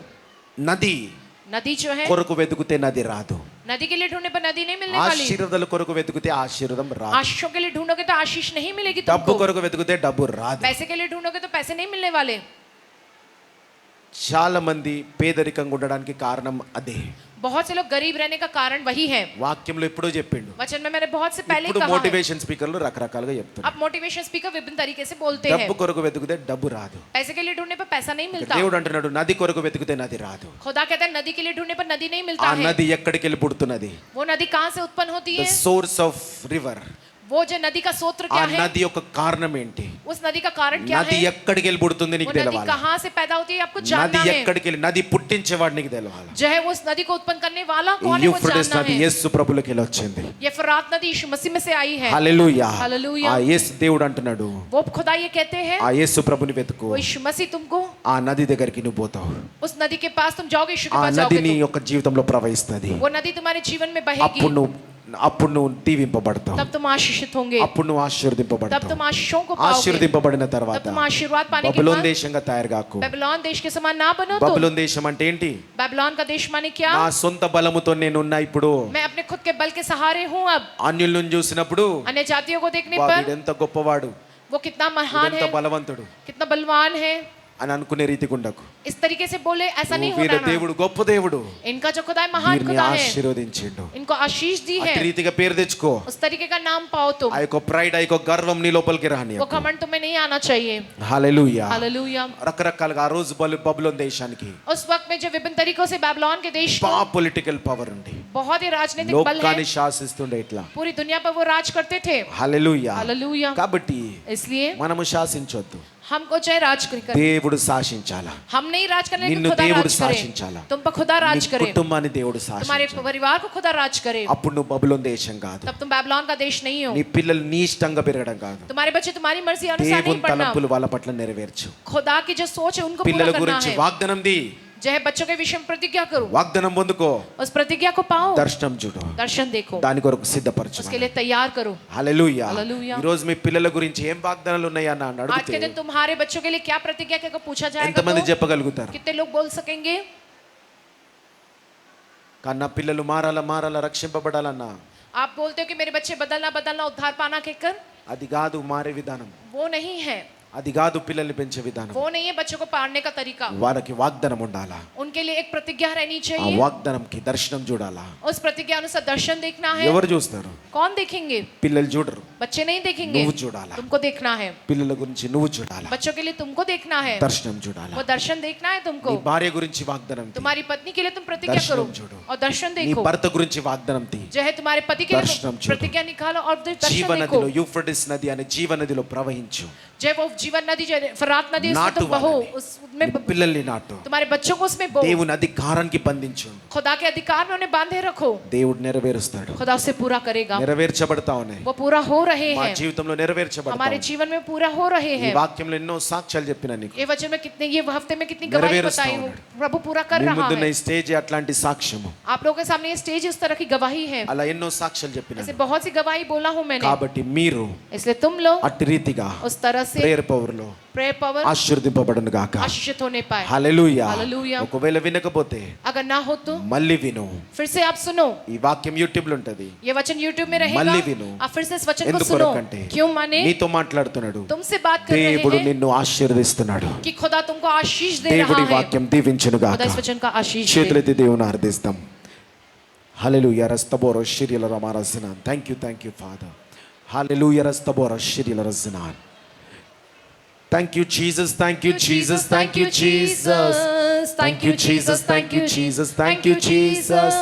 నది नदी जो है, కొరకు వెతుకుతే నది రాదు, नदी के लिए ढूंढने पर नदी नहीं मिलने वाली, ఆశీర్వాదాల కొరకు వెతుకుతే ఆశీర్వాదం రాదు, आशीषों के लिए ढूंढोगे तो आशीष नहीं मिलेगी డబ్బు तुमको, కొరకు వెతుకుతే డబ్బు రాదు. पैसे के लिए ढूंढोगे तो पैसे नहीं मिलने वाले. చాలా మంది పేదరికంగా ఉండడానికి కారణం అదే. बहुत से लोग गरीब रहने का कारण वही है. వాక్యంలో ఎప్పుడో చెప్పిండు. वचन में मैंने बहुत से पहले ఇప్పుడు कहा है. మోటివేషన్ స్పీకర్లు రకరకాలుగా చెప్తున్నారు. अब मोटिवेशन स्पीकर विभिन्न तरीके से बोलते हैं. డబ్బు కొరకు వెతుకుతే డబ్బు రాదు. पैसे के लिए ढूंढने पर पैसा नहीं मिलता. దేవుడు అంటున్నాడు నది కొరకు వెతుకుతే నది రాదు. खुदा कहता है नदी के लिए ढूंढने पर नदी नहीं ఆ मिलता है. నది ఎక్కడికి వెళ్ళి పుడుతున్నది? वो नदी कहाँ से उत्पन्न होती ద है? Source of river. वो जो नदी का सूत्र ఆ क्या है? నది యొక్క కారణం ఏంటి? उस नदी का कारण क्या నది है? ఎక్కడికి వెళ్ళి పుడుతుంది वो నీకు नदी తెలవాలి. कहाँ से पैदा होती है आपको నది जानना है. ఎక్కడికి వెళ్ళి నది పుట్టించేవాడు నీకు తెలవాలి. जो है वो उस नदी को उत्पन्न करने वाला ఈ कौन है वो యూఫ్రటీస్ जानना నది है. యేసు ప్రభువులకి వెళ్ళి వచ్చింది. ये फरात नदी यीशु मसीह में से आई है. హల్లెలూయా. హల్లెలూయా. ఆ యేసు దేవుడు అంటున్నాడు वो खुदा ये कहते हैं, ఆ యేసు ప్రభుని వెతుకు, वो यीशु मसीह तुमको ఆ నది దగ్గరికి నువ్వు పోతావు. उस नदी के पास तुम जाओगे, यीशु के ఆ पास నది जाओगे నీ तुम. యొక్క జీవితంలో ప్రవహిస్తుంది. वो नदी तुम्हारे जीवन में बहेगी, అప్పుడు నువ్వు దీవింపబడతావు, तब तुम आशीषित होंगे, అప్పుడు నువ్వు तब ఆశీర్వదింపబడతావు. तुम आशीषों को पाओगे, ఆశీర్వదింపబడిన तब తర్వాత तुम आशीर्वाद पाने के బబులోన్ बाद దేశంగా తయారుగాకు. बेबीलोन देश के समान ना बनो. तुम బబులోన్ దేశం అంటే ఏంటి? बेबीलोन का देश माने क्या? నా సొంత బలముతో నేనున్నా ఇప్పుడు. मैं अपने खुद के बल के सहारे हूँ. अब అన్యులను చూసినప్పుడు अन्य जातियों को देखने వా पर వీడు ఎంత గొప్పవాడు, वो कितना महान ఎంత है, బలవంతుడు कितना बलवान है, అని అనుకునే రీతికి ఉండకు. इस तरीके से बोले, ऐसा नहीं వీడ होना. దేవుడు గొప్ప దేవుడు, इनका जो खुदा है महान వీరిని खुदा है, ఆశీర్వదించిండు. इनको आशीष दी है. అట్టి రీతిగా పేరు తెచ్చుకో. उस तरीके का नाम पाओ तुम. ఆ యొక్క ప్రైడ్, ఆ యొక్క గర్వం నీ లోపలికి రాని. वो घमंड तुम्हें नहीं आना चाहिए. హల్లెలూయా. हालेलूया. రకరకాలుగా ఆ రోజు బబులోన్ దేశానికి उस वक्त में जो विभिन्न तरीकों से बेबीलोन के देश को పొలిటికల్ పవర్ ఉంది, बहुत ही राजनीतिक बल లోకాన్ని है, శాసిస్తుండే ఇట్లా. पूरी दुनिया पर वो राज करते थे. హల్లెలూయా. हालेलूया. కాబట్టి इसलिए మనము శాసించొద్దు, हमको चाहे राज करे, దేవుడు శాసించాలా. हम नहीं राज करने, लेकिन నిన్ను खुदा దేవుడు राज करे. శాసించాలా. तुम पर खुदा నీ राज करे, కుటుంబాన్ని దేవుడు तुम्हारे శాసించాలి. परिवार को खुदा राज करे. అప్పుడు నువ్వు బబులోన్ దేశం కాదు, तब तुम बेबीलोन का देश नहीं हो. నీ పిల్లలు నీ ఇష్టంగా పెరగడం కాదు, तुम्हारे बच्चे तुम्हारी मर्जी अनुसार దేవుని नहीं पढ़ना. తలంపులు వాళ్ళ పట్ల నెరవేర్చు. खुदा की जो सोच है उनको పిల్లల पूरा करना గురించి है. వాగ్దానం ది, जो है बच्चों के विषय में प्रतिज्ञा करो, వాగ్దానం పొందుకో, उस प्रतिज्ञा को पाओ, దర్శనం చూడు, दर्शन देखो, దాని కొరకు సిద్ధపరచు. उसके लिए तैयार करो. హల్లెలూయా. హల్లెలూయా. ఈ రోజు మీ పిల్లల గురించి ఏం వాగ్దానాలు ఉన్నాయా అని आज అడిగితే के दिन तुम्हारे बच्चों के लिए क्या प्रतिज्ञा का पूछा जाएगा ఎంతమంది तो చెప్పగలుగుతారు? कितने लोग बोल सकेंगे? కన్నా పిల్లలు మారాలా రక్షింపబడాలన్నా आप बोलते हो कि मेरे बच्चे बदलना उद्धार पाना कहकर, అది కాదు మారే విధానం, वो नहीं है. అది కాదు పిల్లల్ని పెంచే విధానం. वो नहीं है बच्चों को पालने का तरीका. వాళ్ళకి వాగ్దానం ఉండాలా, उनके लिए एक प्रतिज्ञा रहनी ఆ चाहिए. వాగ్దానంకి దర్శనం చూడాలా. उस प्रतिज्ञा अनुसार दर्शन देखना है. ఎవరు చూస్తారు? कौन देखेंगे? పిల్లలు చూడరు, बच्चे नहीं देखेंगे, నువ్వు చూడాలా. तुमको देखना है. పిల్లల గురించి నువ్వు చూడాలా, बच्चों के लिए तुमको देखना है, దర్శనం చూడాలా. वो दर्शन देखना है तुमको. నీ భార్య గురించి వాగ్దానం తీ, तुम्हारी पत्नी के लिए तुम प्रतिज्ञा दर्शन करो जोड़ो. और दर्शन నీ देखो. భర్త గురించి వాగ్దానం తీ. जो है तुम्हारे पति के लिए दर्शन तुम जोड़ो. प्रतिज्ञा निकालो और दर्शन జీవనదిలో देखो. యూఫ్రటీస్ నది అనే జీవనదిలో ప్రవహించు. जो है वो जीवन नदी, जो है फरात नदी, उसमें నాటు तुम बहो, వాళ్ళని. उसमें నీ పిల్లల్ని నాటు. तुम्हारे बच्चों को उसमें बहो. దేవుని అధికారానికి బంధించు. खुदा के अधिकार में उन्हें बांधे रखो. దేవుడు నెరవేరుస్తాడు. खुदा उसे पूरा करेगा. నెరవేర్చబడతా ఉన్నాయి, वो पूरा हो रहे మా हैं, జీవితంలో నెరవేర్చబడతా हमारे ఉన్నాయి. जीवन में पूरा हो रहे ఈ हैं. వాక్యంలో ఎన్నో సాక్ష్యాలు చెప్పిన నీకు. ये वचन में कितने, ये हफ्ते में कितनी गवाही నెరవేరుస్తా बताई हूँ, ఉన్నాడు. प्रभु पूरा कर మీ रहा ముందున్న है. ఈ స్టేజ్ అట్లాంటి సాక్ష్యము. आप लोगों के सामने ये स्टेज उस तरह की गवाही है. అలా ఎన్నో సాక్ష్యాలు చెప్పిన. ऐसे बहुत सी गवाही बोला हूँ मैंने. కాబట్టి మీరు इसलिए तुम लोग అట్టి రీతిగా उस तरह से ప్రేయర్ పవర్ లో प्रेयर पावर ఆశీర్వదింపబడును గాక. आशीषित होने पाए. హల్లెలూయా. హల్లెలూయా. ఒకవేళ వినకపోతే अगर ना हो तो మళ్ళీ విను. फिर से आप सुनो. ఈ వాక్యం యూట్యూబ్ లో ఉంటది. ये वचन YouTube में रहेगा. మళ్ళీ విను. आप फिर से इस वचन को ఎందుకు सुनो. కొరకంటే क्यों माने? నీతో మాట్లాడుతున్నాడు तुमसे बात कर रहे దేవుడు हैं నిన్ను ఆశీర్వదిస్తున్నాడు. कि खुदा तुमको आशीष दे దేవుడి रहा है. వాక్యం దీవించును గాక. खुदा इस वचन का आशीष दे. చేతులెత్తి దేవుని ఆరాధిస్తాం. హల్లెలూయా. రస్తబోర షిరియల రమారజనాన్. Thank you father. హల్లెలూయా. రస్తబోర షిరియల రజనాన్. Thank you Jesus, thank you Jesus, thank you Jesus. thank you Jesus, thank you Jesus, thank you Jesus.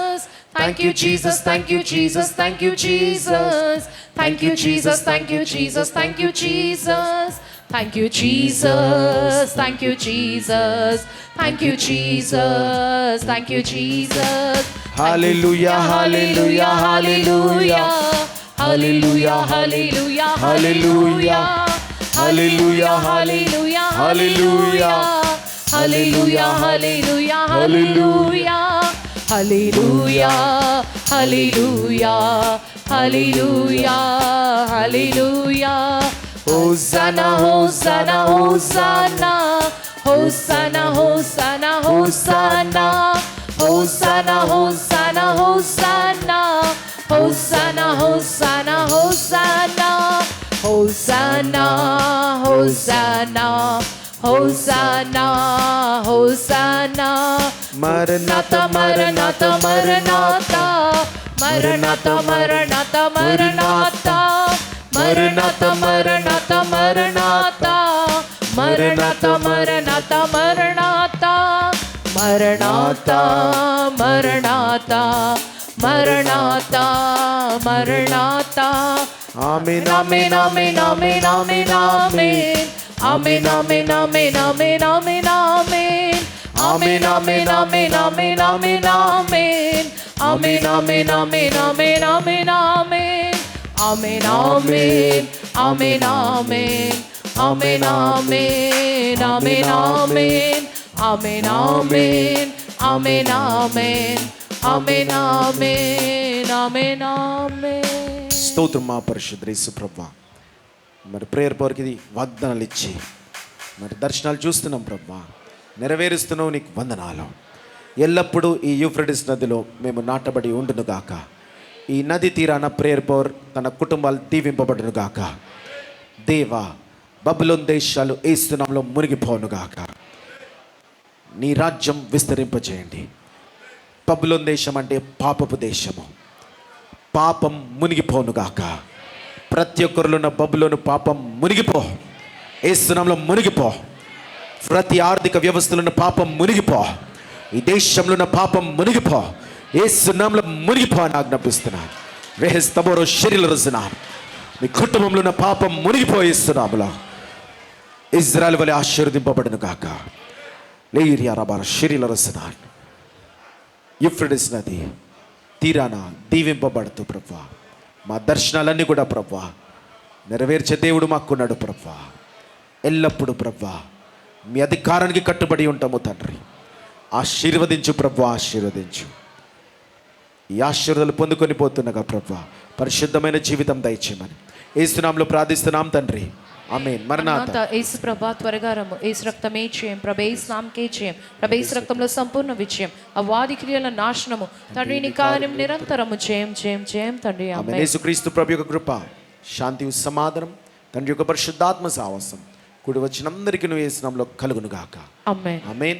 Thank you Jesus, thank you Jesus, thank you Jesus. Thank you Jesus, thank you Jesus, thank you Jesus. Thank you Jesus, thank you Jesus, thank you Jesus, thank you Jesus. Hallelujah, hallelujah, hallelujah. Hallelujah, hallelujah, hallelujah. Hallelujah, hallelujah, hallelujah. Hallelujah, hallelujah, hallelujah. Hallelujah, hallelujah, hallelujah, hallelujah. Hosanna, Hosanna, Hosanna. Hosanna, Hosanna, Hosanna. Hosanna, Hosanna, Hosanna. Hosanna, Hosanna, Hosanna. Hosanna, Hosanna. Hosanna, Hosanna. Maranatha, Maranatha, Maranatha. Maranatha, Maranatha, Maranatha. Maranatha, Maranatha, Maranatha. Maranatha, Maranatha, Maranatha. Maranatha, Maranatha. Maranatha, Maranatha. Amen, Amen, amen, amen, amen, amen. Amen, amen, amen, amen, amen, amen. Amen, amen, amen, amen, amen, amen. Amen, amen, amen, amen, amen, amen. Amen, amen, amen, amen. Amen, amen, amen, amen. Amen, amen, amen, amen. Amen, amen, amen, amen. స్తోత్రం మా పరిశుద్ధ యేసు ప్రభువా. మరి ప్రేయర్ పవర్కి ఇది వాగ్దానాలు ఇచ్చి మరి దర్శనాలు చూస్తున్నాం ప్రభువా, నెరవేరుస్తున్నావు, నీకు వందనాలు. ఎల్లప్పుడూ ఈ యూఫ్రటిస్ నదిలో మేము నాటబడి ఉండును గాక. ఈ నది తీరాన ప్రేయర్ పవర్ తన కుటుంబాలు దీవింపబడును గాక. దేవా, బబులోన్ దేశాలు ఏస్తునాంలో మునిగిపోను గాక. నీ రాజ్యం విస్తరింపజేయండి. బబులోన్ దేశం అంటే పాపపు దేశము. పాపం మునిగిపోనుగాక. ప్రతి ఒక్కరిలో ఉన్న బబులోను పాపం మునిగిపో, ఏసునామములో మునిగిపో. ప్రతి ఆర్థిక వ్యవస్థలో ఉన్న పాపం మునిగిపో, ఈ దేశంలో ఉన్న పాపం మునిగిపో, ఏసునామములో మునిగిపో అని ఆజ్ఞాపిస్తున్నాను. వేస్తబోరో శరీర రోజునాను మీ కుటుంబంలో ఉన్న పాపం మునిగిపో ఏసునామములో. ఇజ్రాయెల్ వలె ఆశీర్వదింపబడును గాక. లేరియా రబార శరీర రోజునాను యూఫ్రటీస్ నది తీరాన దీవింపబడుతూ ప్రభువా, మా దర్శనాలన్నీ కూడా ప్రభువా నెరవేర్చే దేవుడు మాకున్నాడు ప్రభువా. ఎల్లప్పుడూ ప్రభువా మీ అధికారానికి కట్టుబడి ఉంటాము తండ్రి. ఆశీర్వదించు ప్రభువా, ఆశీర్వదించు. ఈ ఆశీర్వాదాలు పొందుకొని పోతుండగా ప్రభువా పరిశుద్ధమైన జీవితం దయచేయమని యేసునామములో ప్రార్థిస్తున్నాం తండ్రి. ఆమేన్. మరణాత. యేసు ప్రభా త్వరగా రమ్ము. యేసు రక్తమే జయం, ప్రభు యేసు నామకే జయం, ప్రభు యేసు రక్తంలో సంపూర్ణ విజయం, ఆ వాది క్రియల నాశనము, తండ్రి నీ కార్యం నిరంతరము జయం, జయం, జయం తండ్రి. ఆమేన్. యేసుక్రీస్తు ప్రభు యొక్క కృప, శాంతి, సమాధానం, తండ్రి యొక్క పరిశుద్ధాత్మ సావాసం కూడి వచ్చినందరికీ యేసు నామములో కలుగును గాక. ఆమేన్. ఆమేన్.